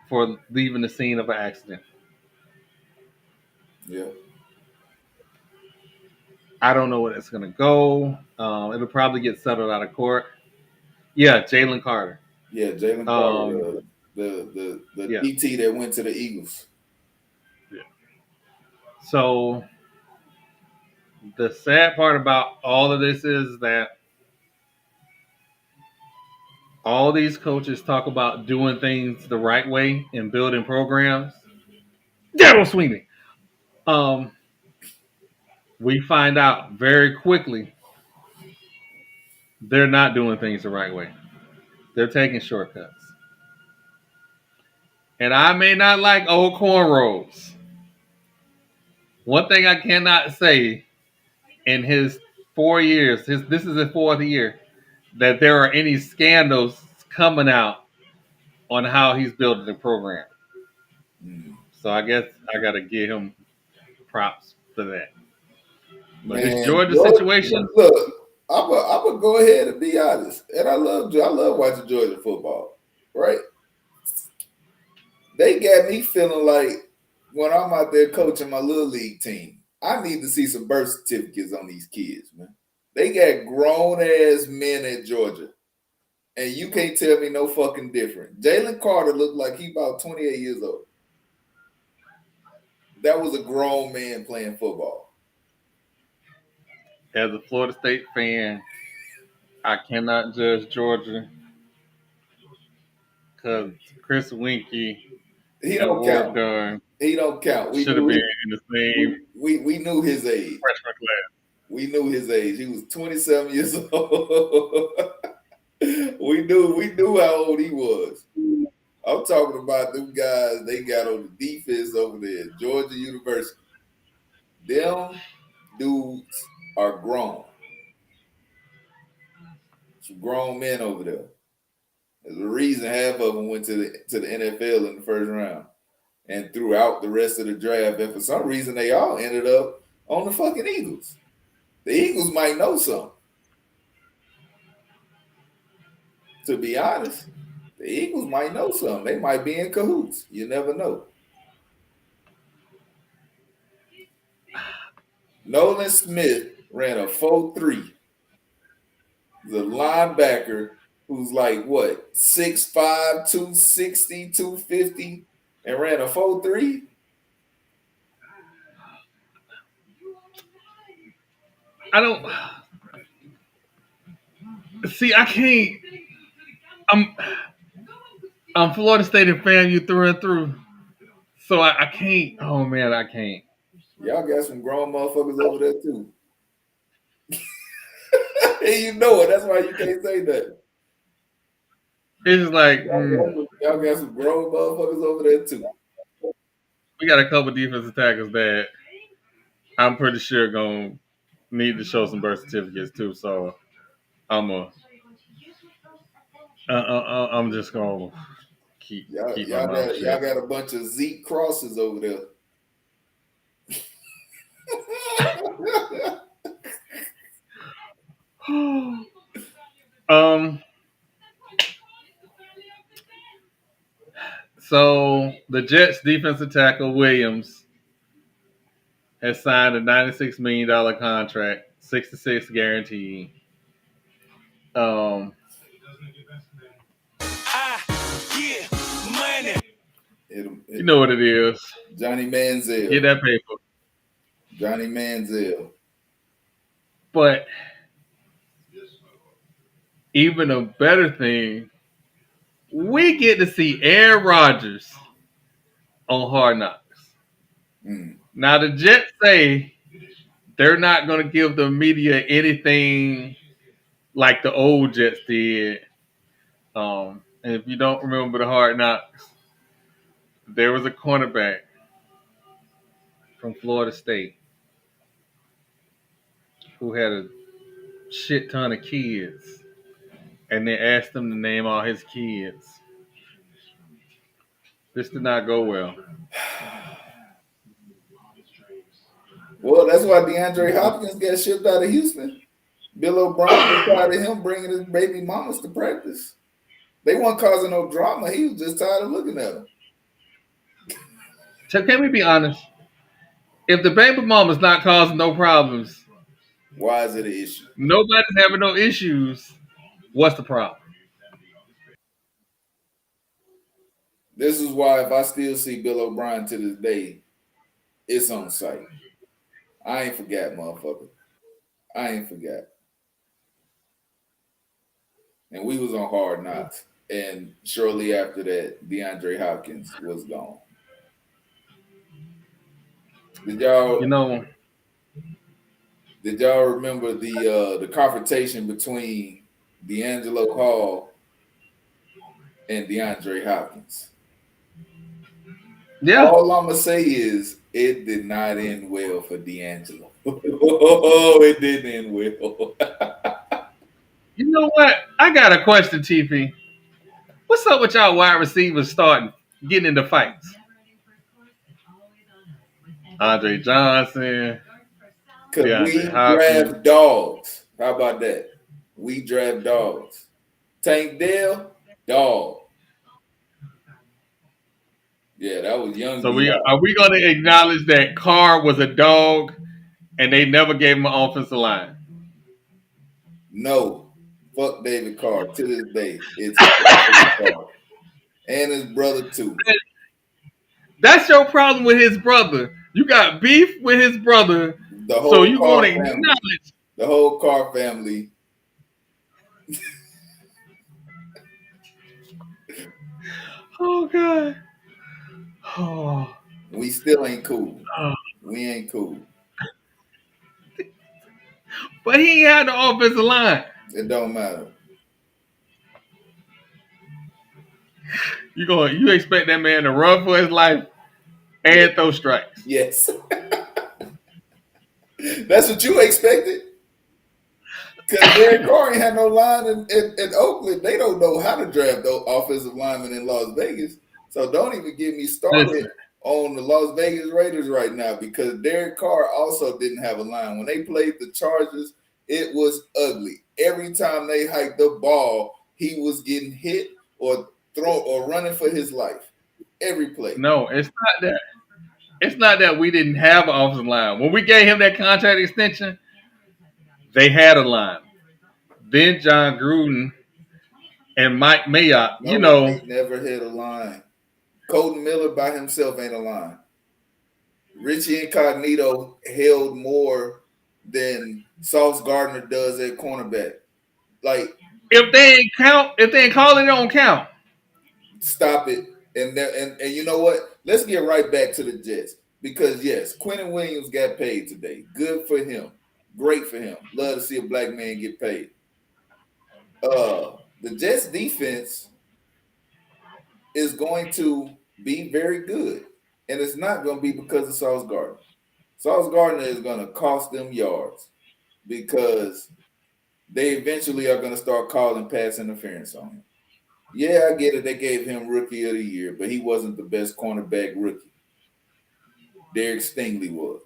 for leaving the scene of an accident. yeah. I don't know where it's going to go. It'll probably get settled out of court. Yeah, Jalen Carter. Yeah, Jalen Um, Carter, the yeah, DT that went to the Eagles. yeah. So the sad part about all of this is that all these coaches talk about doing things the right way and building programs. Daryl Sweeney. Um, we find out very quickly they're not doing things the right way. They're taking shortcuts. And I may not like old cornrows. One thing I cannot say in his 4 years, this is his fourth year, that there are any scandals coming out on how he's building the program. Mm. So I guess I got to give him props for that. But this Man, Georgia Georgia, situation, look, I'm gonna go ahead and be honest. And I love watching Georgia football. Right? They got me feeling like when I'm out there coaching my little league team, I need to see some birth certificates on these kids, man. They got grown ass men at Georgia. And you can't tell me no fucking different. Jalen Carter looked like he about 28 years old. That was a grown man playing football. as a Florida State fan, I cannot judge Georgia because Chris Winkie He and don't Warwick count. Dunn He don't count. We should have knew been his, in the same we knew his age. freshman class. We knew his age. He was 27 years old. we knew how old he was. I'm talking about them guys they got on the defense over there at Georgia University. Them dudes are grown. Some grown men over there. There's a reason half of them went to the NFL in the first round and throughout the rest of the draft. And for some reason, they all ended up on the fucking Eagles. The Eagles might know something. To be honest, the Eagles might know something. They might be in cahoots. You never know. Nolan Smith ran a 4.3. The linebacker who's like what, 6'5", 260, 250. and ran a 4.3. I don't see. I can't. I'm I'm Florida State and FAMU through and through. So I can't. Oh man, I can't. Y'all got some grown motherfuckers over there too. And you know it. That's why you can't say that. It's just like Y'all got some grown motherfuckers over there too. we got a couple defensive tackles that I'm pretty sure gonna need to show some birth certificates too. So I'm a I'm just gonna keep my mouth Y'all shut. got a bunch of Zeke crosses over there. um. So the Jets defensive tackle Williams has signed a $96 million contract, 66 guaranteed. Um, you know what it is. Johnny Get Manziel. that paper. Johnny Manziel. But even a better thing, we get to see Aaron Rodgers on Hard Knocks. Mm. Now the Jets say they're not going to give the media anything like the old Jets did. And if you don't remember the Hard Knocks, there was a cornerback from Florida State who had a shit ton of kids, and they asked him to name all his kids. This did not go well. Well, that's why DeAndre Hopkins got shipped out of Houston. Bill O'Brien was tired of him bringing his baby mamas to practice. They weren't causing no drama. He was just tired of looking at them. So can we be honest? If the baby mama's not causing no problems, Why is it an issue? nobody's having no issues. What's the problem? This is why if I still see Bill O'Brien to this day, it's on site. I ain't forgot, motherfucker. I ain't forgot. And we was on Hard Knocks. And shortly after that, DeAndre Hopkins was gone. Did You y'all know, did y'all remember the confrontation between D'Angelo Hall and DeAndre Hopkins? yeah. All I'm gonna say is it did not end well for D'Angelo. Oh, it didn't end well. You know what? I got a question, TP. What's up with y'all wide receivers starting getting into fights? Andre Johnson, Cause DeAndre we Hopkins. draft dogs. How about that? We draft dogs. Tank Dell, dog. Yeah, that was young So we D. are we going to acknowledge that Carr was a dog and they never gave him an offensive line? No, fuck David Carr. To this day, it's fuck David Carr and his brother too. That's your problem with his brother. You got beef with his brother, The so whole you want Carr to family. acknowledge. The whole Carr family. Oh God. Oh. We still ain't cool. Oh. We ain't cool. But he ain't had the offensive line. It don't matter. You expect that man to run for his life and throw strikes. Yes. That's what you expected. Because Derek Carr ain't had no line in Oakland. They don't know how to draft those offensive linemen in Las Vegas. So don't even get me started Listen, on the Las Vegas Raiders right now because Derek Carr also didn't have a line. When they played the Chargers, it was ugly. Every time they hiked the ball, he was getting hit or thrown or running for his life. Every play. no, it's not that. It's not that we didn't have an offensive line. When we gave him that contract extension, they had a line. Then John Gruden and Mike Mayock, No, they never had a line. Colton Miller by himself ain't a line. Richie Incognito held more than Sauce Gardner does at cornerback. Like, If they ain't calling, it don't count. stop it. And you know what? Let's get right back to the Jets. Because yes, Quentin Williams got paid today. Good for him. Great for him. Love to see a black man get paid. The Jets defense is going to be very good. And it's not going to be because of Sauce Gardner. Sauce Gardner is going to cost them yards because they eventually are going to start calling pass interference on him. Yeah, I get it. They gave him rookie of the year, but he wasn't the best cornerback rookie. Derek Stingley was.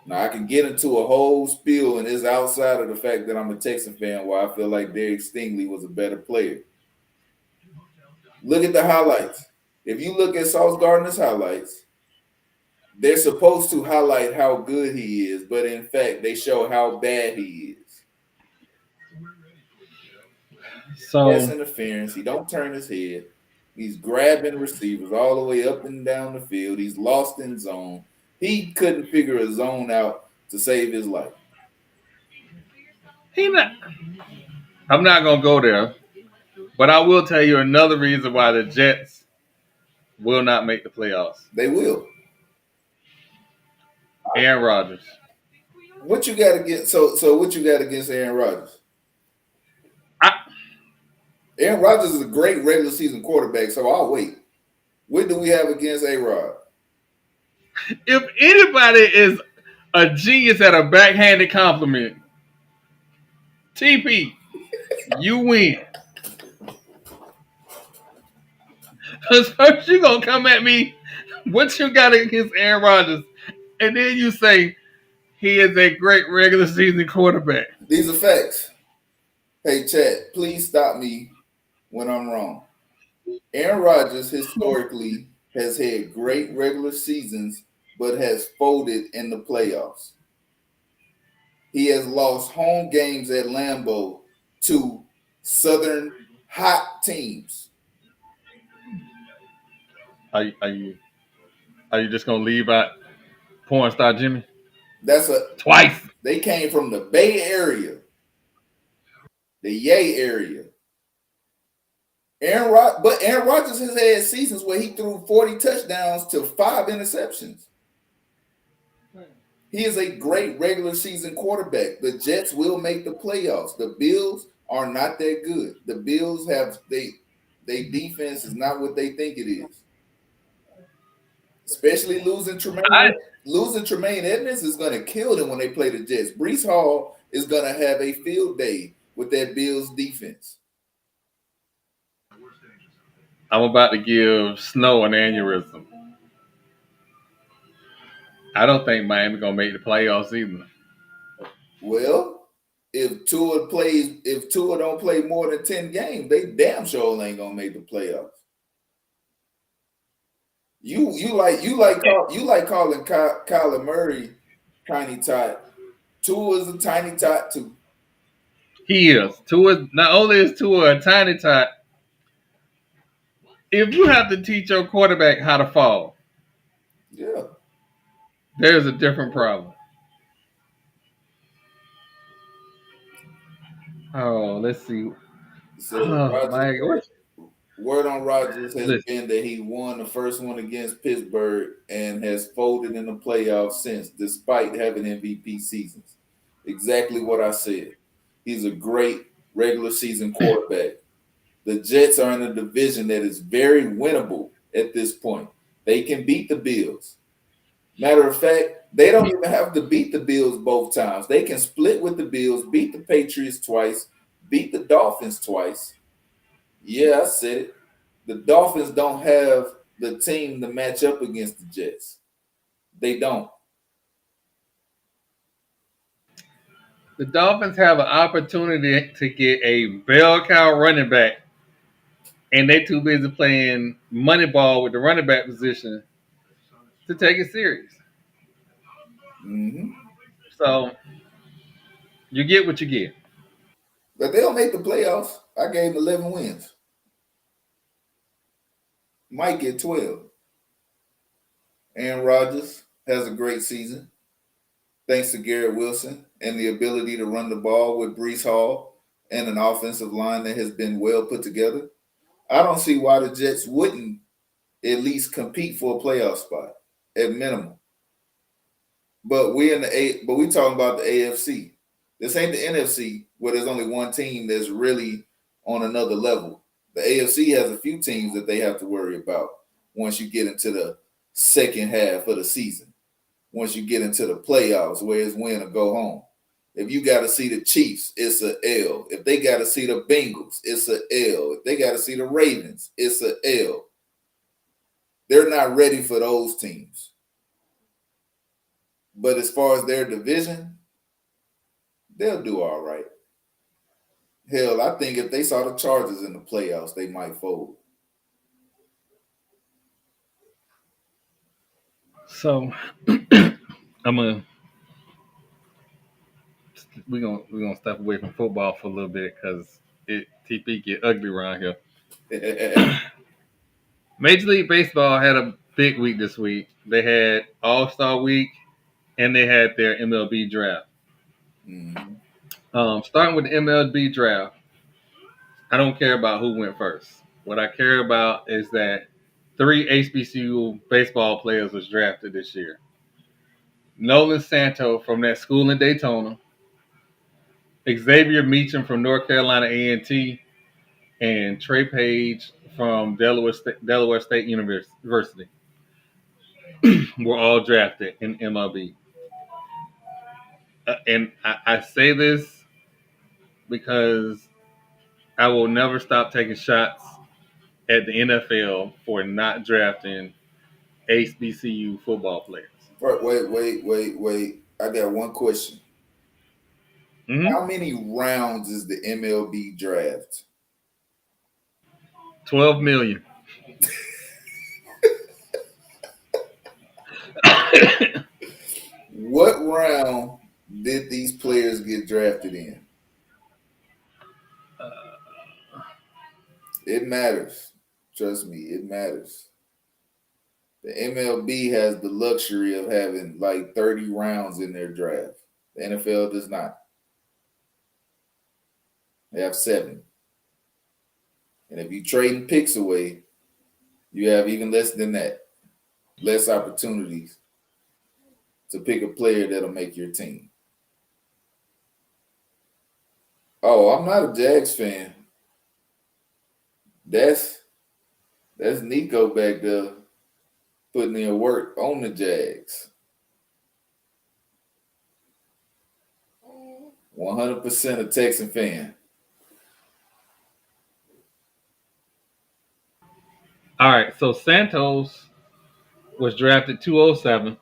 Now, I can get into a whole spiel, and it's outside of the fact that I'm a Texan fan where I feel like Derek Stingley was a better player. Look at the highlights. If you look at Sauce Gardner's highlights, they're supposed to highlight how good he is, but in fact, they show how bad he is. Pass So interference. He don't turn his head. He's grabbing receivers all the way up and down the field. He's lost in zone. He couldn't figure a zone out to save his life. he not. I'm not gonna go there, but I will tell you another reason why the Jets will not make the playoffs. They will. Aaron Rodgers. What you got against? So what you got against Aaron Rodgers? I, Aaron Rodgers is a great regular season quarterback, so I'll wait. What do we have against A-Rod? if anybody is a genius at a backhanded compliment, TP, you win. Because first you gonna come at me, what you got against Aaron Rodgers, and then you say he is a great regular season quarterback. These are facts. Hey, chat, please stop me when I'm wrong. Aaron Rodgers historically has had great regular seasons, but has folded in the playoffs. He has lost home games at Lambeau to Southern hot teams. Are you just gonna leave out porn star Jimmy That's a twice? They came from the Bay Area, the Yay area. But Aaron Rodgers has had seasons where he threw 40 touchdowns to 5 interceptions. He is a great regular season quarterback. The Jets will make the playoffs. The Bills are not that good. The Bills have they defense is not what they think it is. Especially I Losing Tremaine Edmonds is going to kill them when they play the Jets. Brees Hall is going to have a field day with that Bills defense. I'm about to give Snow an aneurysm. I don't think Miami gonna make the playoffs either. Well, if Tua don't play more than 10 games, they damn sure ain't gonna make the playoffs. You like calling Kyler Murray tiny tot. Tua is a tiny tot too. He is. Tua not only is Tua a tiny tot, if you have to teach your quarterback how to fall, Yeah. there's a different problem. Oh, let's see. So Oh Rogers, my God. word on Rodgers has Listen, been that he won the first one against Pittsburgh and has folded in the playoffs since, despite having MVP seasons. Exactly what I said. He's a great regular season quarterback. The Jets are in a division that is very winnable at this point. They can beat the Bills. Matter of fact, they don't even have to beat the Bills both times. They can split with the Bills, beat the Patriots twice, beat the Dolphins twice. Yeah, I said it. The Dolphins don't have the team to match up against the Jets. They don't. the Dolphins have an opportunity to get a bell cow running back, and they too busy playing money ball with the running back position to take it serious. Mm-hmm. So you get what you get. But they'll make the playoffs. I gave them 11 wins. Might get 12. Aaron Rodgers has a great season thanks to Garrett Wilson and the ability to run the ball with Brees Hall and an offensive line that has been well put together. I don't see why the Jets wouldn't at least compete for a playoff spot at minimum. But we talking about the AFC. This ain't the NFC where there's only one team that's really on another level. The AFC has a few teams that they have to worry about once you get into the second half of the season. Once you get into the playoffs, where it's win or go home. If you got to see the Chiefs, it's a L. If they got to see the Bengals, it's a L. If they got to see the Ravens, it's a L. They're not ready for those teams. But as far as their division, they'll do all right. Hell, I think if they saw the Chargers in the playoffs, they might fold. So I'm gonna we're gonna step away from football for a little bit because it TP get ugly around here. Major League Baseball had a big week this week. They had All Star Week and they had their MLB draft. Mhm. Starting with the MLB draft, I don't care about who went first. What I care about is that three HBCU baseball players was drafted this year. Nolan Santo from that school in Daytona, Xavier Meacham from North Carolina A&T, and Trey Page from Delaware State University were all drafted in MLB. And I say this because I will never stop taking shots at the NFL for not drafting HBCU football players. Wait. I got one question. Mm-hmm. How many rounds is the MLB draft? 12 million. What round did these players get drafted in? It matters. Trust me, it matters. The MLB has the luxury of having like 30 rounds in their draft. The NFL does not. They have 7. And if you trading picks away, you have even less than that. Less opportunities to pick a player that'll make your team. Oh, I'm not a Jags fan. That's that's Nico back there putting in work on the Jags. 100% a Texan fan. All right, so Santos was drafted 207.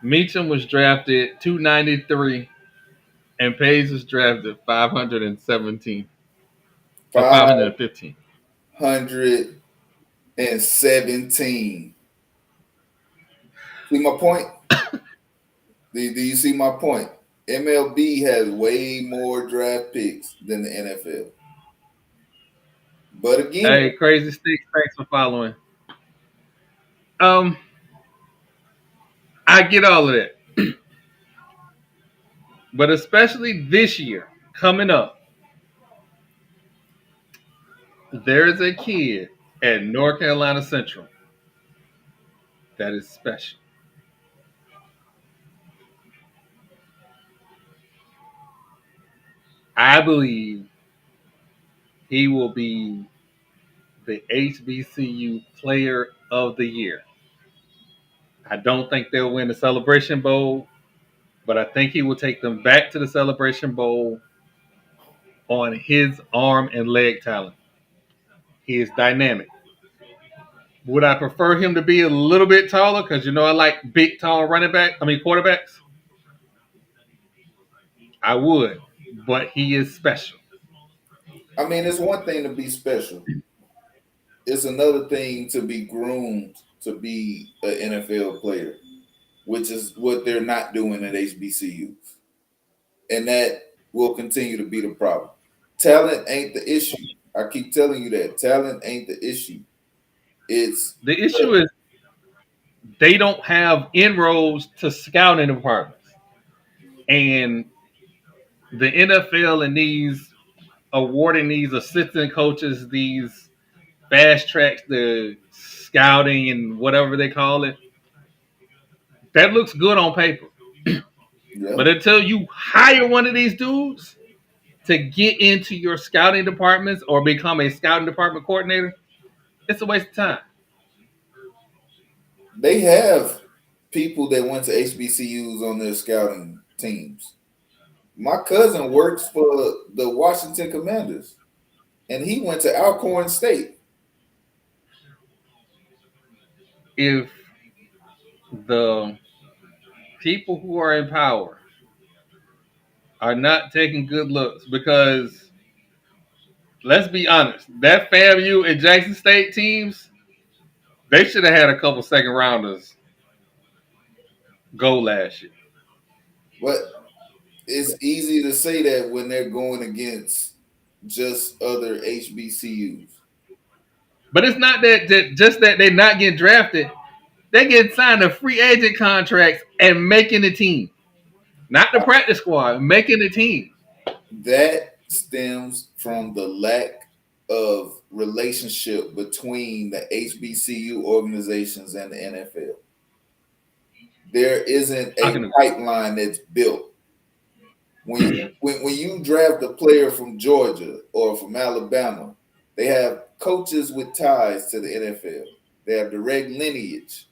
Meacham was drafted 293, and Page was drafted 517 or 515. 517. See my point? Do you see my point? MLB has way more draft picks than the NFL. But again, Hey, Crazy Sticks, thanks for following. Um, I get all of that, but especially this year coming up, there is a kid at North Carolina Central that is special. I believe he will be the HBCU Player of the Year. I don't think they'll win the Celebration Bowl, but I think he will take them back to the Celebration Bowl on his arm and leg talent. He is dynamic. Would I prefer him to be a little bit taller? Because you know I like big, tall quarterbacks. I would, but he is special. I mean, it's one thing to be special. It's another thing to be groomed to be an NFL player, which is what they're not doing at HBCUs. And that will continue to be the problem. Talent ain't the issue. I keep telling you that. Talent ain't the issue. It's The issue is they don't have inroads to scouting departments, and the NFL and these awarding these assistant coaches these fast tracks the scouting and whatever they call it. That looks good on paper, yeah. but until you hire one of these dudes to get into your scouting departments or become a scouting department coordinator, it's a waste of time. They have people that went to HBCUs on their scouting teams. My cousin works for the Washington Commanders, and he went to Alcorn State. If the people who are in power are not taking good looks, because let's be honest, that FAMU and Jackson State teams, they should have had a couple second rounders go last year. But it's easy to say that when they're going against just other HBCUs. But it's not that just that they're not getting drafted. They get signed to free agent contracts and making the team. Not the practice squad, making the team. That stems from the lack of relationship between the HBCU organizations and the NFL. There isn't I a can agree. pipeline that's built. When you draft a player from Georgia or from Alabama, they have coaches with ties to the NFL. They have direct lineage.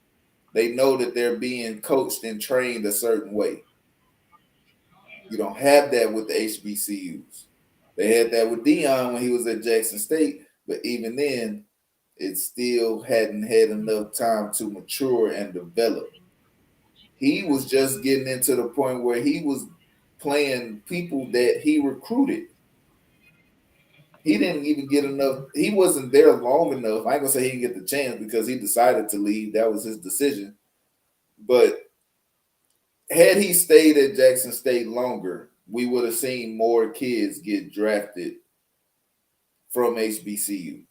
They know that they're being coached and trained a certain way. You don't have that with the HBCUs. They had that with Dion when he was at Jackson State, but even then, it still hadn't had enough time to mature and develop. He was just getting into the point where he was playing people that he recruited. He didn't even get enough. He wasn't there long enough. I ain't gonna say he didn't get the chance because he decided to leave. That was his decision. But had he stayed at Jackson State longer, we would have seen more kids get drafted from HBCUs.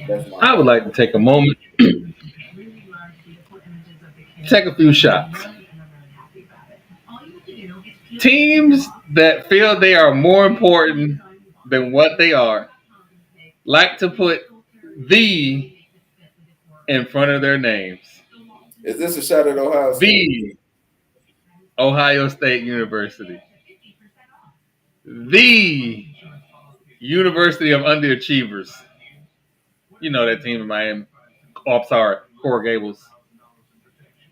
That's my I would thought. like to take a moment, take a few shots. Teams that feel they are more important than what they are like to put the in front of their names. Is this a shot at Ohio State? The Ohio State University. The University of Underachievers. You know that team in Miami. Oh, I'm sorry, Coral Gables.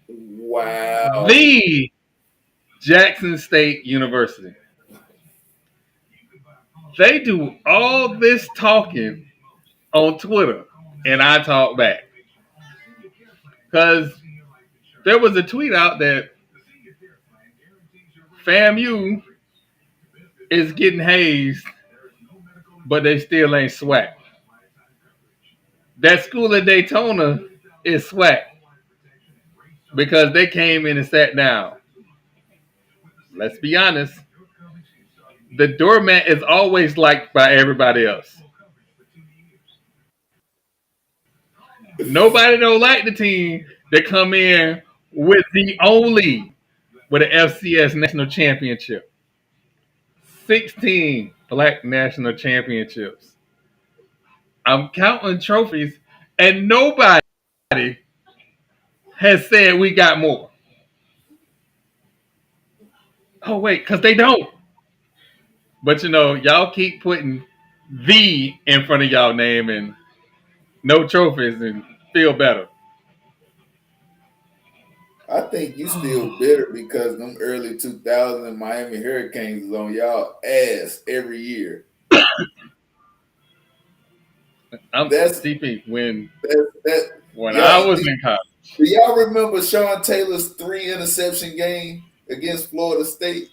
Wow. The Jackson State University. They do all this talking on Twitter, and I talk back. Because there was a tweet out that FAMU is getting hazed, but they still ain't SWAC. That school in Daytona is SWAC because they came in and sat down. Let's be honest. The doormat is always liked by everybody else. Nobody don't like the team that come in with with an FCS national championship. 16 black national championships. I'm counting trophies, and nobody has said we got more. Oh, wait, because they don't. But y'all keep putting the in front of y'all name and no trophies and feel better. I think you still bitter because them early 2000 Miami Hurricanes is on y'all ass every year. I'm That's CP that when I y'all. was in college. Do y'all remember Sean Taylor's 3 interception game against Florida State?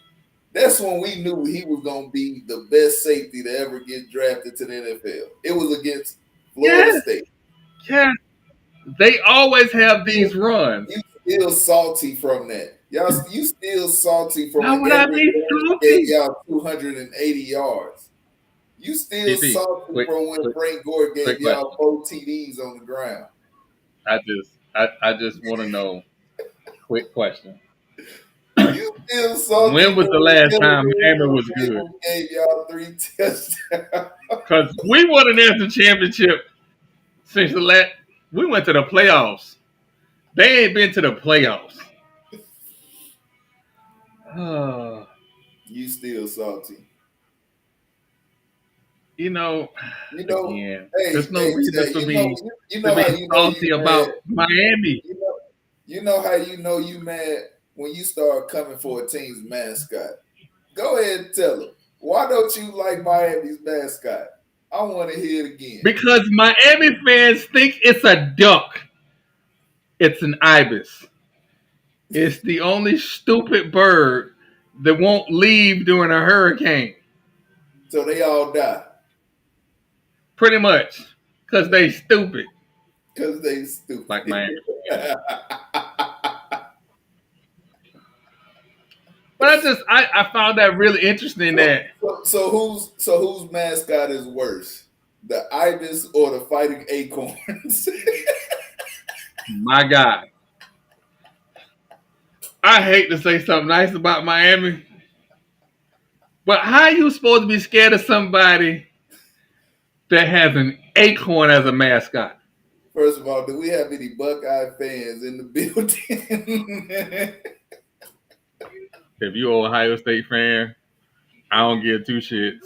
That's when we knew he was going to be the best safety to ever get drafted to the NFL. It was against Florida Yes, State. yes. They always have You these runs. still salty from that. Y'all, you still salty from How when would I Everett be Gave salty? y'all 280 yards. You still TP, salty quick, from when quick, Frank Gore gave quick y'all question. 4 TDs on the ground. I just want to know. Quick question. You still salty When was the from when last time Miami Illinois was good? gave y'all 3 touchdowns. Because we won a national championship since the last. We went to the playoffs. They ain't been to the playoffs. You still salty. You know, You know, again, hey, there's no hey, reason Jay, for me you to know be how you know you salty mad. about Miami. You know, you know how you know you mad when you start coming for a team's mascot. Go ahead and tell them. Why don't you like Miami's mascot? I want to hear it again. Because Miami fans think it's a duck. It's an ibis. It's the only stupid bird that won't leave during a hurricane. So they all die Pretty much. Because they stupid. because they Like stupid. Miami fans. But I found that really interesting that So whose mascot is worse? The ibis or the fighting acorns? my God. I hate to say something nice about Miami, but how are you supposed to be scared of somebody that has an acorn as a mascot? First of all, do we have any Buckeye fans in the building? If you're an Ohio State fan, I don't give two shits.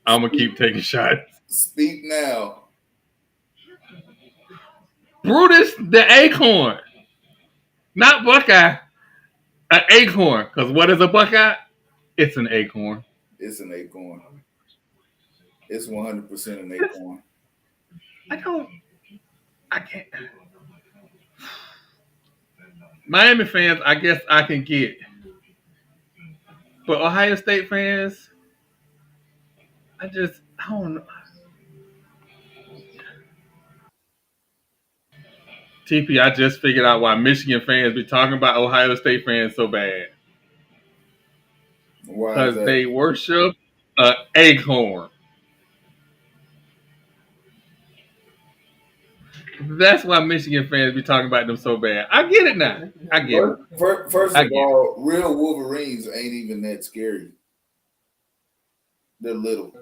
I'm gonna keep taking shots. Speak now. Brutus the acorn, not Buckeye, an acorn. Because what is a Buckeye? It's an acorn. It's an acorn. It's 100% an acorn. I don't. I can't. Miami fans, I guess I can get, but Ohio State fans, I don't know. TP, I just figured out why Michigan fans be talking about Ohio State fans so bad. Why is Because that? they worship an acorn. That's why Michigan fans be talking about them so bad. I get it now. I get it. First I of get it. all, real Wolverines ain't even that scary. They're little.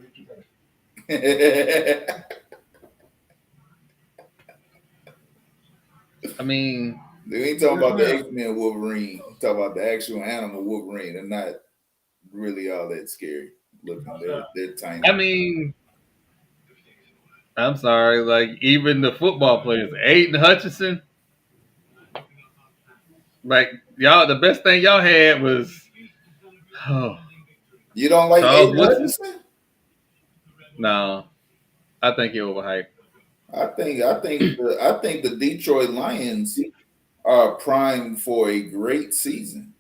I mean, We ain't talking about the X-Men Wolverine. We talking about the actual animal Wolverine. They're not really all that scary looking. They're tiny. I mean, I'm sorry. Like even the football players, Aiden Hutchinson. Like y'all, the best thing y'all had was oh, You don't like Charles Aiden Woodson. Hutchinson? No, I think he overhyped. I think the Detroit Lions are primed for a great season.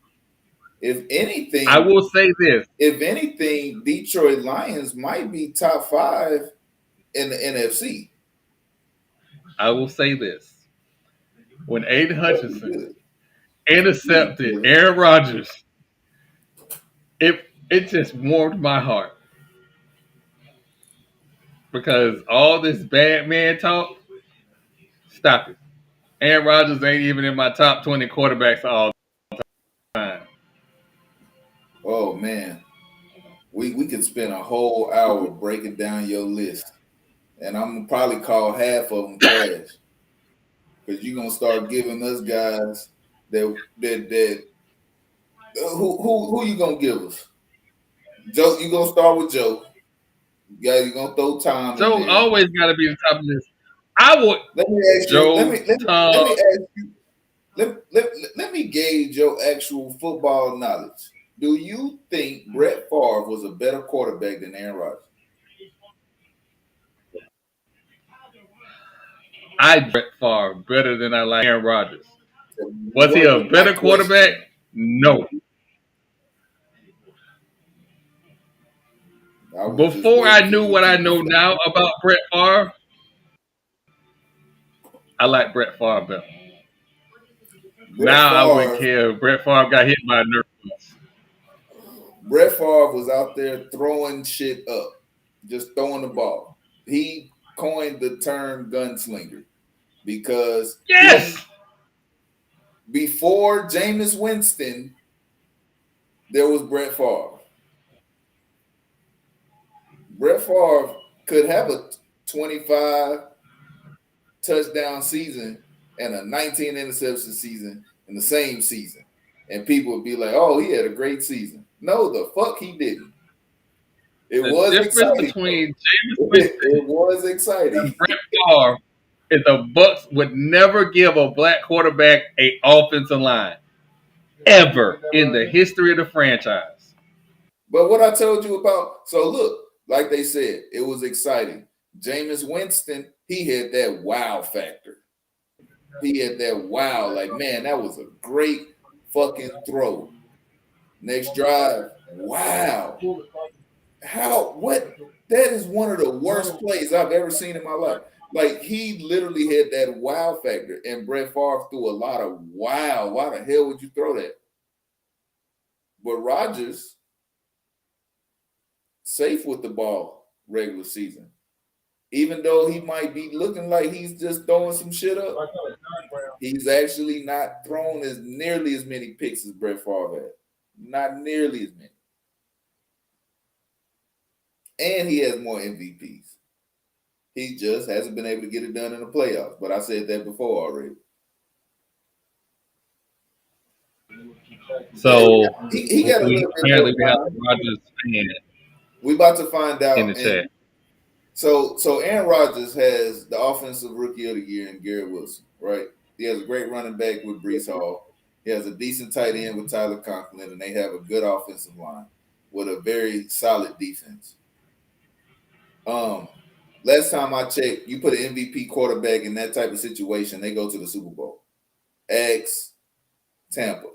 If I anything, will say this. if anything, Detroit Lions might be top 5 in the NFC. I will say this. When Aiden That'd be Hutchinson good. intercepted Aaron Rodgers, it just warmed my heart because all this bad man talk, stop it. Aaron Rodgers ain't even in my top 20 quarterbacks all time. Oh man, we could spend a whole hour breaking down your list, and I'm gonna probably call half of them trash because you're gonna start giving us guys that who you gonna give us? Joe, you gonna start with Joe. Yeah, you gonna throw Tom in Joe there. always got to be the top of this. I would Let me ask you. Joe, Tom. Let me ask you. Let me gauge your actual football knowledge. Do you think Brett Favre was a better quarterback than Aaron Rodgers? I Brett Favre better than I like Aaron Rodgers. Was he a Wasn't my better quarterback? question. No. I was just Before waiting I for knew you to what I keep it know flowing. now about Brett Favre, I like Brett Favre better. Brett Now I wouldn't Favre, care if Brett Favre got hit by a nerf bus. Brett Favre was out there throwing shit up. just throwing the ball. He coined the term gunslinger because he, Yes. before Jameis Winston, there was Brett Favre. Brett Favre could have a 25 touchdown season and a 19 interception season in the same season. And people would be like, oh, he had a great season. No, the fuck he didn't. It The was difference exciting, between though. Jameis Winston It was exciting. and Brett Favre is the Bucks would never give a black quarterback a offensive line ever in the history of the franchise. But what I told you about, so look, like they said, it was exciting. Jameis Winston, he had that wow factor. He had that wow, like, man, that was a great fucking throw. Next drive, wow. How, what? That is one of the worst plays I've ever seen in my life. Like, he literally had that wow factor, and Brett Favre threw a lot of wow. Why the hell would you throw that? But Rodgers, safe with the ball regular season. Even though he might be looking like he's just throwing some shit up, he's actually not thrown as nearly as many picks as Brett Favre had. Not nearly as many. And he has more MVPs. He just hasn't been able to get it done in the playoffs. But I said that before already. So He got a we little bit more apparently we have time. a Rodgers fan We about to find in the out. And chat. so Aaron Rodgers has the offensive rookie of the year in Garrett Wilson, right? He has a great running back with Brees Hall. He has a decent tight end with Tyler Conklin, and they have a good offensive line with a very solid defense. Last time I checked, you put an MVP quarterback in that type of situation, they go to the Super Bowl. X Tampa.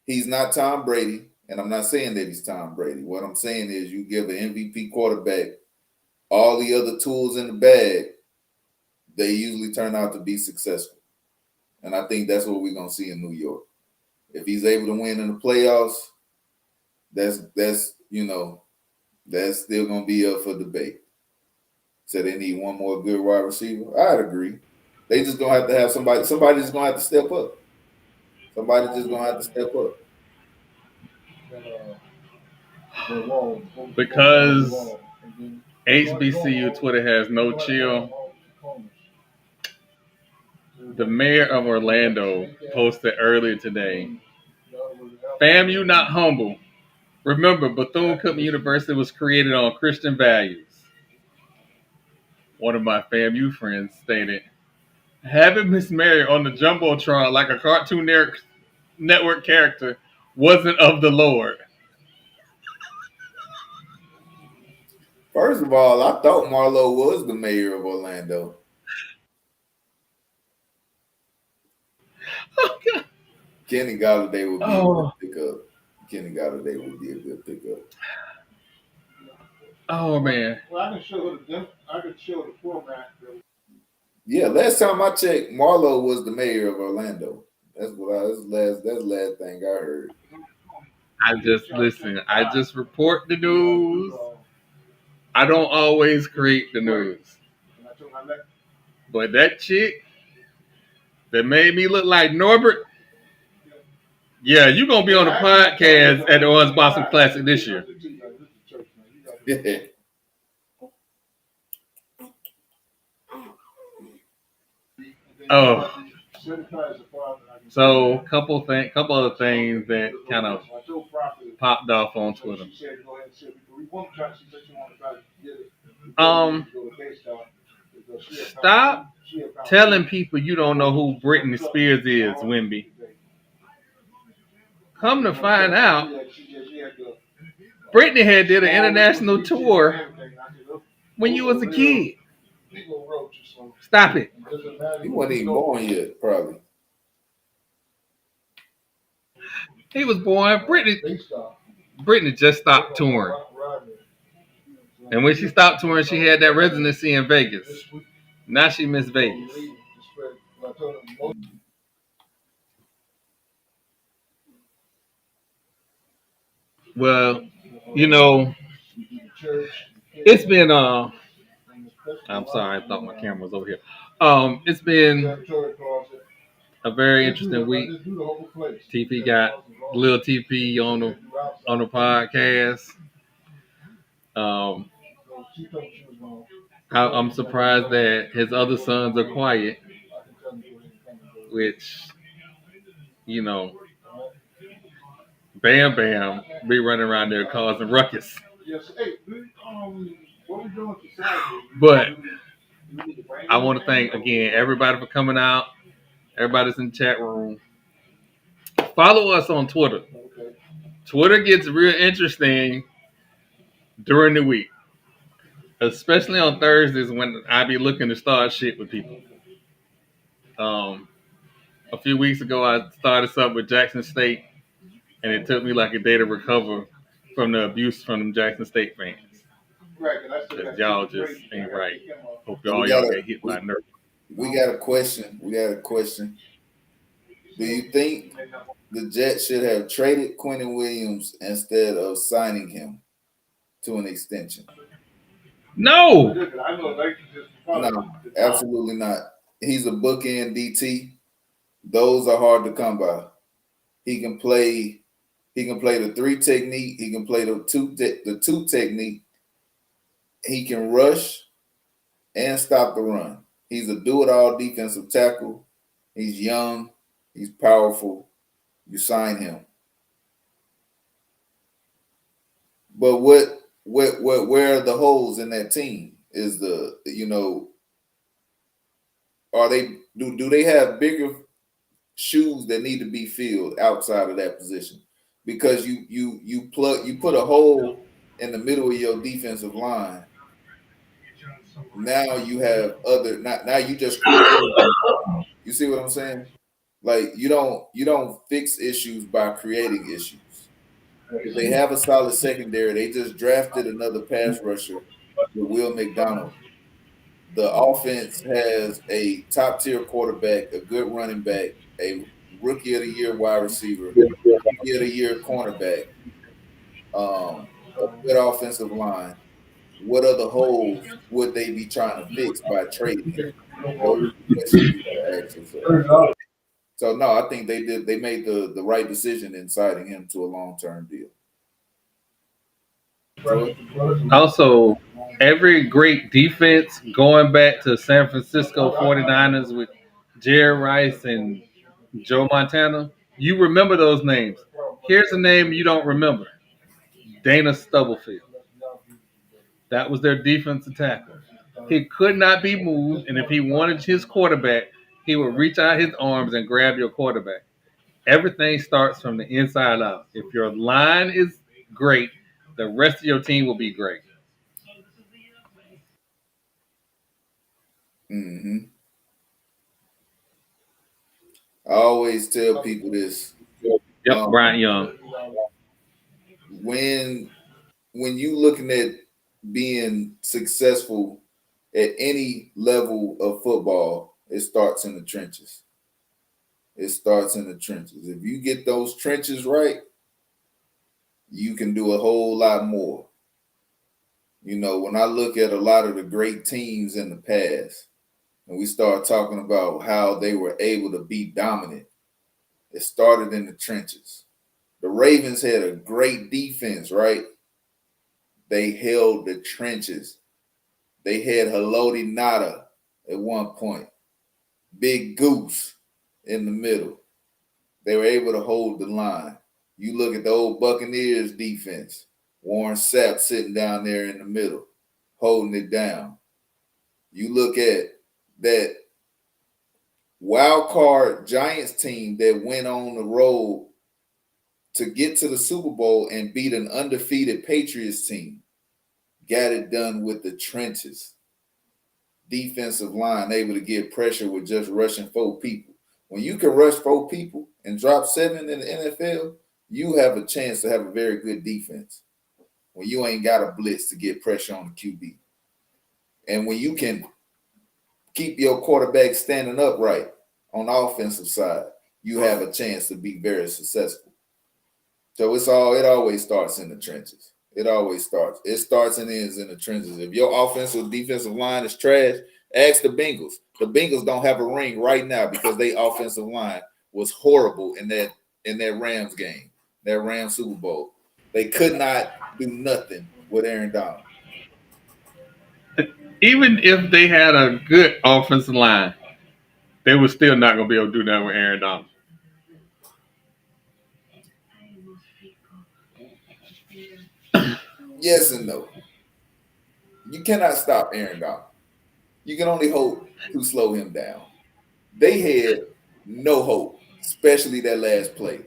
He's not Tom Brady, and I'm not saying that he's Tom Brady. What I'm saying is you give an MVP quarterback all the other tools in the bag, they usually turn out to be successful. And I think that's what we're gonna see in New York. If he's able to win in the playoffs, that's that's still gonna be up for debate. So they need one more good wide receiver. I'd agree. They just gonna have to have somebody. Somebody's gonna have to step up. Somebody's just gonna have to step up. Because HBCU Twitter has no chill. The mayor of Orlando posted earlier today, "Fam, you not humble. Remember, Bethune-Cookman University was created on Christian values." One of my FAMU friends stated, "Having Miss Mary on the Jumbotron like a Cartoon Network character wasn't of the Lord." First of all, I thought Marlo was the mayor of Orlando. Oh, God. Kenny Galladay would be a good Oh, pickup. Kenny Galladay would be a good pickup. oh man. Yeah, last time I checked, Marlo was the mayor of Orlando. That's the last thing I heard. I just listen. I just report the news. I don't always create the news. But that chick that made me look like Norbert, yeah, you gonna be on the podcast at the Orange Blossom Classic this year. Oh, so couple other things that kind of popped off on Twitter. Um, Stop telling people you don't know who Britney Spears is, Wimby. Come to find out, Britney had did an international tour when you was a kid. Stop it. He wasn't even born yet, probably. He was born. Britney just stopped touring. And when she stopped touring, she had that residency in Vegas. Now she missed Vegas. Well, you know, It's been I'm sorry, I thought my camera was over here. It's been a very interesting week. TP got little TP on the podcast. Um, I'm surprised that his other sons are quiet, which you know, Bam Bam be running around there causing ruckus. But I want to thank again everybody for coming out. Everybody's in the chat room. Follow us on Twitter. Twitter gets real interesting during the week, especially on Thursdays when I be looking to start shit with people. Um, a few weeks ago, I started something with Jackson State, and it took me like a day to recover from the abuse from them Jackson State fans. Because y'all just ain't right. Hope So y'all get hit by nerves. we got a question. We got a question. Do you think the Jets should have traded Quentin Williams instead of signing him to an extension? No. No, absolutely not. He's a bookend DT. Those are hard to come by. He can play. He can play the three technique. He can play the two technique. He can rush and stop the run. He's a do-it-all defensive tackle. He's young. He's powerful. You sign him. But where are the holes in that team? Is are they do they have bigger shoes that need to be filled outside of that position? Because you put a hole in the middle of your defensive line. Now you have now you just create. You see what I'm saying? Like you don't fix issues by creating issues. If they have a solid secondary, they just drafted another pass rusher with Will McDonald. The offense has a top tier quarterback, a good running back, a rookie of the year wide receiver, rookie of the year cornerback, a good offensive line. What other holes would they be trying to fix by trading him? Those are the questions you gotta ask yourself. So no, I think they made the right decision in signing him to a long-term deal. So, Also, every great defense going back to San Francisco 49ers with Jerry Rice and Joe Montana, you remember those names. Here's a name you don't remember: Dana Stubblefield. That was their defensive tackle. He could not be moved, and if he wanted his quarterback, he would reach out his arms and grab your quarterback. Everything starts from the inside out. If your line is great, the rest of your team will be great. mhm. I always tell people this. Yep, Brian Young. When you looking at being successful at any level of football, it starts in the trenches. It starts in the trenches. If you get those trenches right, you can do a whole lot more. When I look at a lot of the great teams in the past, and we start talking about how they were able to be dominant, it started in the trenches. The Ravens had a great defense, right? They held the trenches. They had Haloti Nada at one point, Big Goose in the middle. They were able to hold the line. You look at the old Buccaneers defense, Warren Sapp sitting down there in the middle, holding it down. You look at that wild card Giants team that went on the road to get to the Super Bowl and beat an undefeated Patriots team. Got it done with the trenches. Defensive line able to get pressure with just rushing 4 people. When you can rush 4 people and drop 7 in the NFL, you have a chance to have a very good defense. When you ain't got a blitz to get pressure on the QB. And when you can keep your quarterback standing upright on the offensive side, you have a chance to be very successful. So it always starts in the trenches. It always starts. It starts and ends in the trenches. If your offensive defensive line is trash, ask the Bengals. The Bengals don't have a ring right now because their offensive line was horrible in that Rams game, that Rams Super Bowl. They could not do nothing with Aaron Donald. Even if they had a good offensive line, they were still not going to be able to do that with Aaron Donald. Yes and no. You cannot stop Aaron Donald. You can only hope to slow him down. They had no hope, especially that last play.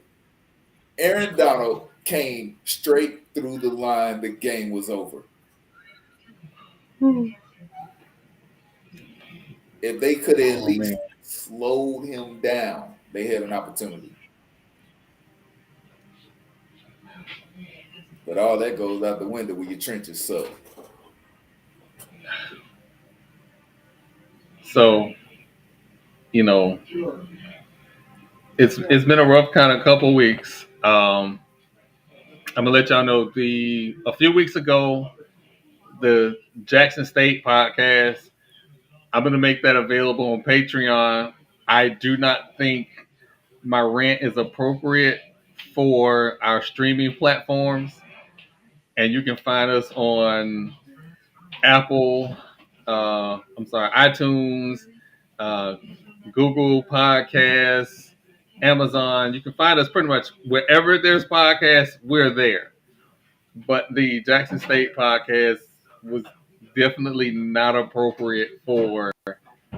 Aaron Donald came straight through the line. The game was over. If they could at Oh man. least slowed him down, they had an opportunity. But all that goes out the window when your trenches suck. So, you know, it's been a rough kind of couple weeks. I'm gonna let y'all know a few weeks ago, the Jackson State podcast. I'm gonna make that available on Patreon. I do not think my rant is appropriate for our streaming platforms, and you can find us on Apple. iTunes, uh, Google Podcasts, Amazon. You can find us pretty much wherever there's podcasts. We're there. But the Jackson State podcast was definitely not appropriate for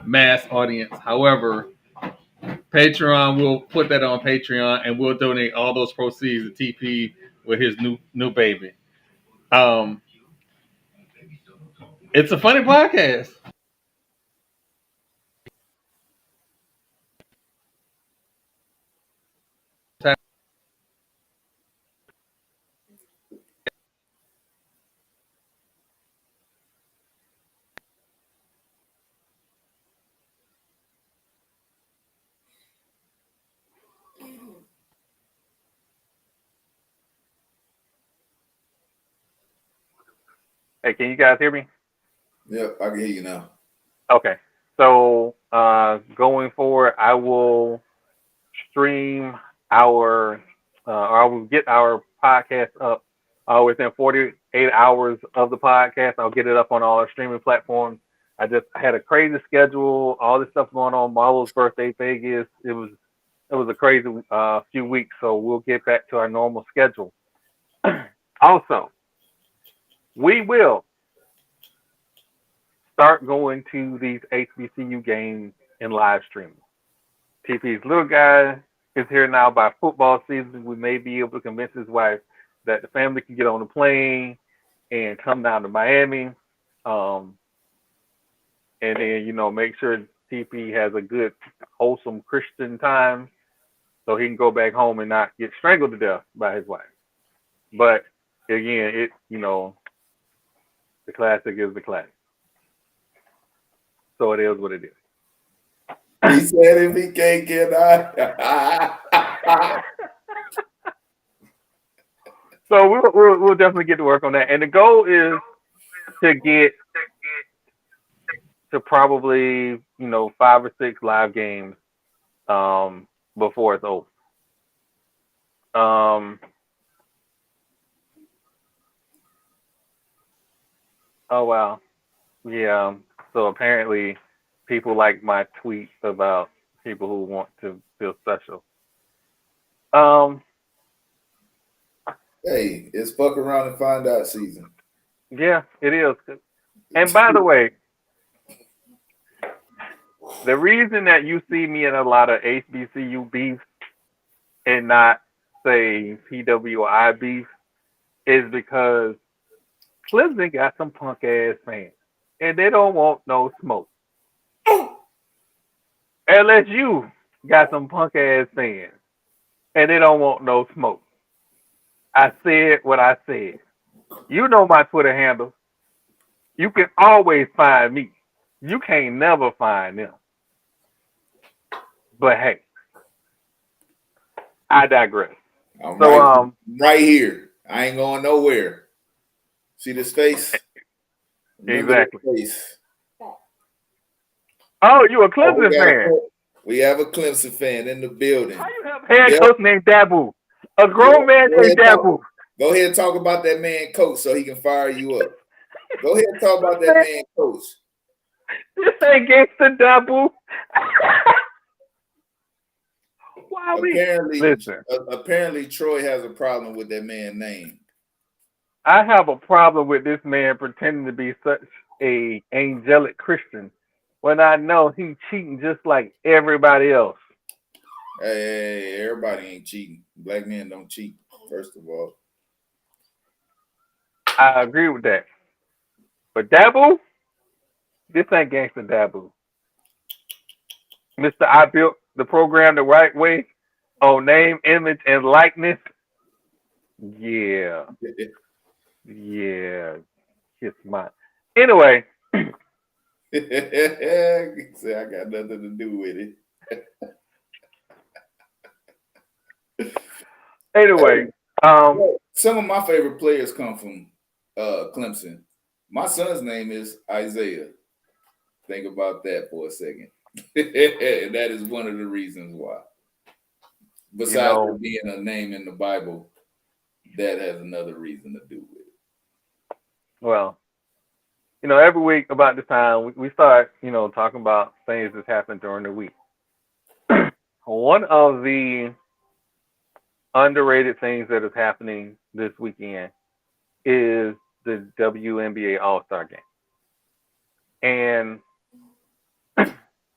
mass audience. However, Patreon, we'll put that on Patreon and we'll donate all those proceeds to TP with his new baby. Um, it's a funny podcast. Hey, can you guys hear me? Yep, I can hear you now. Okay. So going forward, I will stream or I will get our podcast up within 48 hours of the podcast. I'll get it up on all our streaming platforms. I just had a crazy schedule, all this stuff going on. Marlo's birthday, Vegas. It was a crazy few weeks. So we'll get back to our normal schedule. Also, we will start going to these HBCU games in live streaming. TP's little guy is here now by football season. We may be able to convince his wife that the family can get on the plane and come down to Miami. And then, make sure TP has a good, wholesome Christian time so he can go back home and not get strangled to death by his wife. But again, the classic is the classic. So it is what it is. He said if he can't get out. So we'll definitely get to work on that. And the goal is to get to probably, 5 or 6 live games before it's over. Oh, wow. Yeah. So apparently people like my tweet about people who want to feel special. Hey, it's fuck around and find out season. Yeah, it is. And by the way, the reason that you see me in a lot of HBCU beef and not, say, PWI beef is because Clemson got some punk ass fans and they don't want no smoke. LSU got some punk ass fans and they don't want no smoke. I said what I said. You know my Twitter handle. You can always find me. You can't never find them. But hey, I digress. I'm So right here. I ain't going nowhere. See this face? Remember Exactly. the face. Oh, you a Oh, Clemson fan? we have a Clemson fan in the building. How you have a head Yep. coach named Dabu? A Yeah. grown man named Dabu. Go ahead and talk about that man coach so he can fire you up. Go ahead and talk about that man coach. This ain't gangster Dabu. Why listen? Apparently Troy has a problem with that man's name. I have a problem with this man pretending to be such a angelic Christian when I know he's cheating just like everybody else. Hey, everybody ain't cheating. Black men don't cheat, first of all. I agree with that. But Dabu, this ain't gangster Dabu. Mr. I built the program the right way on name, image, and likeness. Yeah. Yeah. Kiss my. Anyway. Say I got nothing to do with it. Anyway. Some of my favorite players come from Clemson. My son's name is Isaiah. Think about that for a second. That is one of the reasons why. Besides it being a name in the Bible, that has another reason to do with it. Well, every week about this time, we start, talking about things that's happened during the week. One of the underrated things that is happening this weekend is the WNBA All-Star Game. And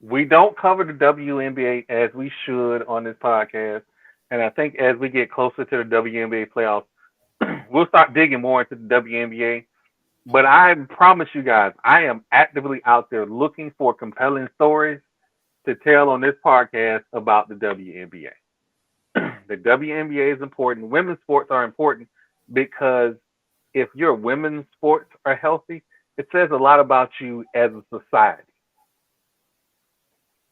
we don't cover the WNBA as we should on this podcast. And I think as we get closer to the WNBA playoffs, we'll start digging more into the WNBA. But I promise you guys, I am actively out there looking for compelling stories to tell on this podcast about the WNBA. The WNBA is important. Women's sports are important because if your women's sports are healthy, it says a lot about you as a society.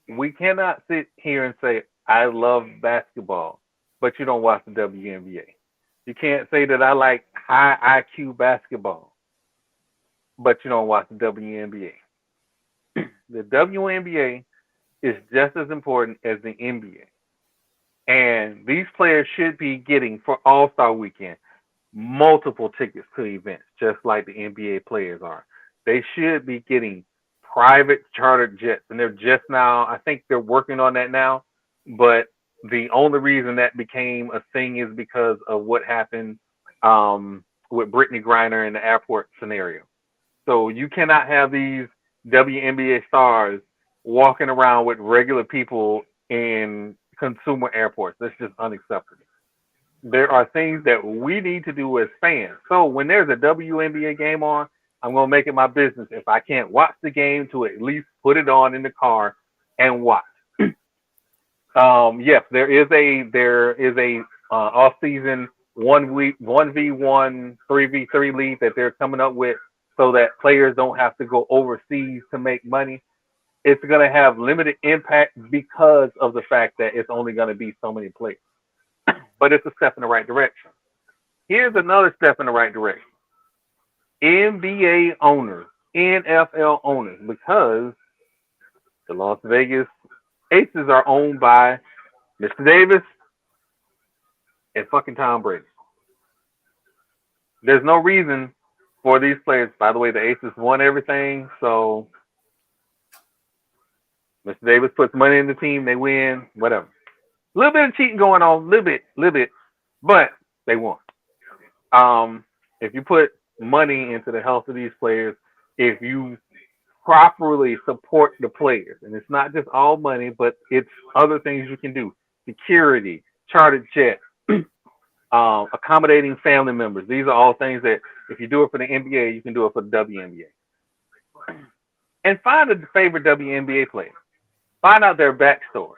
We cannot sit here and say, I love basketball, but you don't watch the WNBA. You can't say that I like high IQ basketball, but you don't watch the WNBA. The WNBA is just as important as the NBA. And these players should be getting, for All-Star Weekend, multiple tickets to events, just like the NBA players are. They should be getting private chartered jets. And they're just now, I think they're working on that now. But the only reason that became a thing is because of what happened with Brittany Griner in the airport scenario. So you cannot have these WNBA stars walking around with regular people in consumer airports. That's just unacceptable. There are things that we need to do as fans. So when there's a WNBA game on, I'm going to make it my business. If I can't watch the game, to at least put it on in the car and watch. Yes, there is a off season 1v1, 3v3 league that they're coming up with so that players don't have to go overseas to make money. It's going to have limited impact because of the fact that it's only going to be so many players. But it's a step in the right direction. Here's another step in the right direction. NBA owners, NFL owners, because the Las Vegas Aces are owned by Mr. Davis and fucking Tom Brady. There's no reason for these players. By the way, the Aces won everything, so Mr. Davis puts money in the team, they win, whatever. A little bit of cheating going on, little bit, but they won. If you put money into the health of these players, if you properly support the players, and it's not just all money, but it's other things you can do: security, chartered jets, accommodating family members. These are all things that if you do it for the NBA, you can do it for the WNBA. And find a favorite WNBA player. Find out their backstory.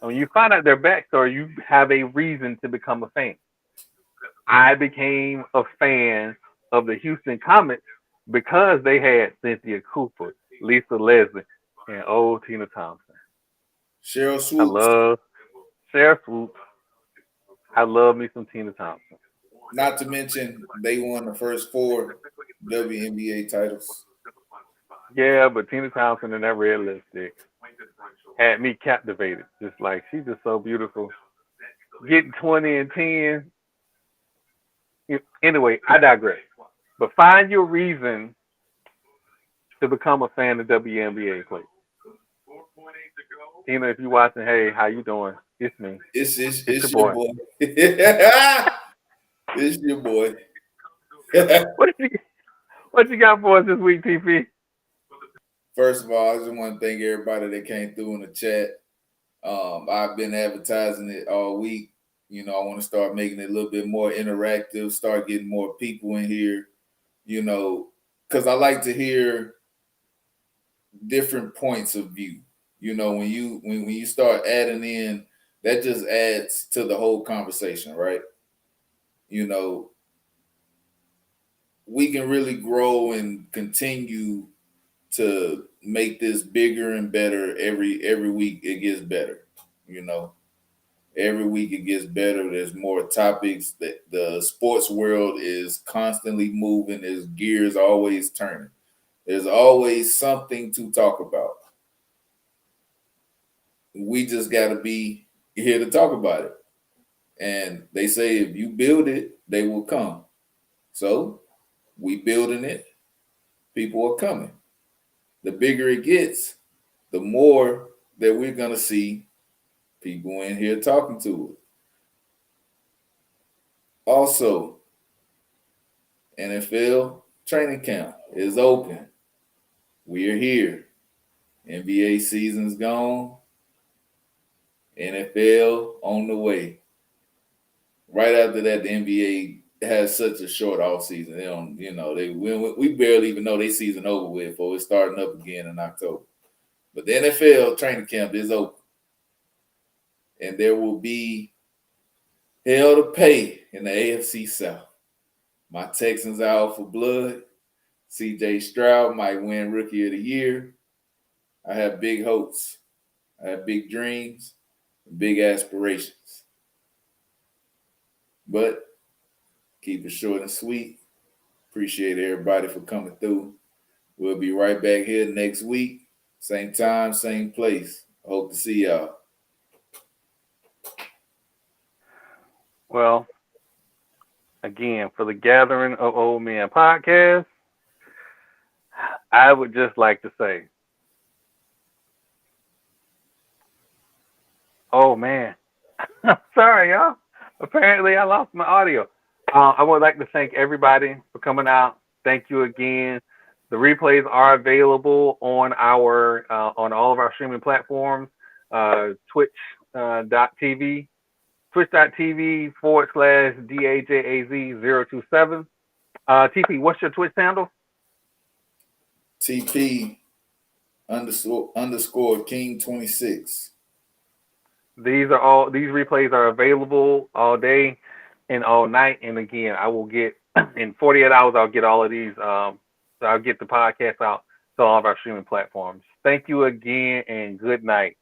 And when you find out their backstory, you have a reason to become a fan. I became a fan of the Houston Comets because they had Cynthia Cooper, Lisa Leslie, and old Tina Thompson. Cheryl Swoops. I love Cheryl Swoops. I love me some Tina Thompson. Not to mention they won the first 4 WNBA titles. Yeah, but Tina Thompson and that red lipstick had me captivated. Just like she's just so beautiful. Getting 20 and 10. Anyway, I digress. But find your reason to become a fan of WNBA, please. Tina, if you're watching, hey, how you doing? It's me. It's your your boy. boy. It's your boy. What you got for us this week, TP? First of all, I just want to thank everybody that came through in the chat. I've been advertising it all week. You know, I want to start making it a little bit more interactive, start getting more people in here, you know, because I like to hear different points of view. You know, when you start adding in, that just adds to the whole conversation, right? You know, we can really grow and continue to make this bigger and better every week. It gets better, you know. Every week it gets better. There's more topics. That the sports world is constantly moving. There's gears always turning. There's always something to talk about. We just got to be here to talk about it. And they say if you build it, they will come. So we building it. People are coming. The bigger it gets, the more that we're gonna see people in here talking to it. Also, NFL training camp is open. We are here. NBA season's gone. NFL on the way. Right after that, the NBA has such a short off season. They don't, you know, we barely even know their season over with before it's starting up again in October. But the NFL training camp is open. And there will be hell to pay in the AFC South. My Texans are out for blood. CJ Stroud might win Rookie of the Year. I have big hopes. I have big dreams, big aspirations. But keep it short and sweet. Appreciate everybody for coming through. We'll be right back here next week. Same time, same place. Hope to see y'all. Well, again, for the Gathering of Old Men Podcast, I would just like to say, oh man, I'm sorry, y'all. Apparently, I lost my audio. I would like to thank everybody for coming out. Thank you again. The replays are available on our on all of our streaming platforms. Twitch.tv, twitch.tv/DAJAZ027. TP, what's your Twitch handle? TP __ King 26. These replays are available all day and all night. And again, I will get in 48 hours. I'll get all of these. So I'll get the podcast out to all of our streaming platforms. Thank you again, and good night.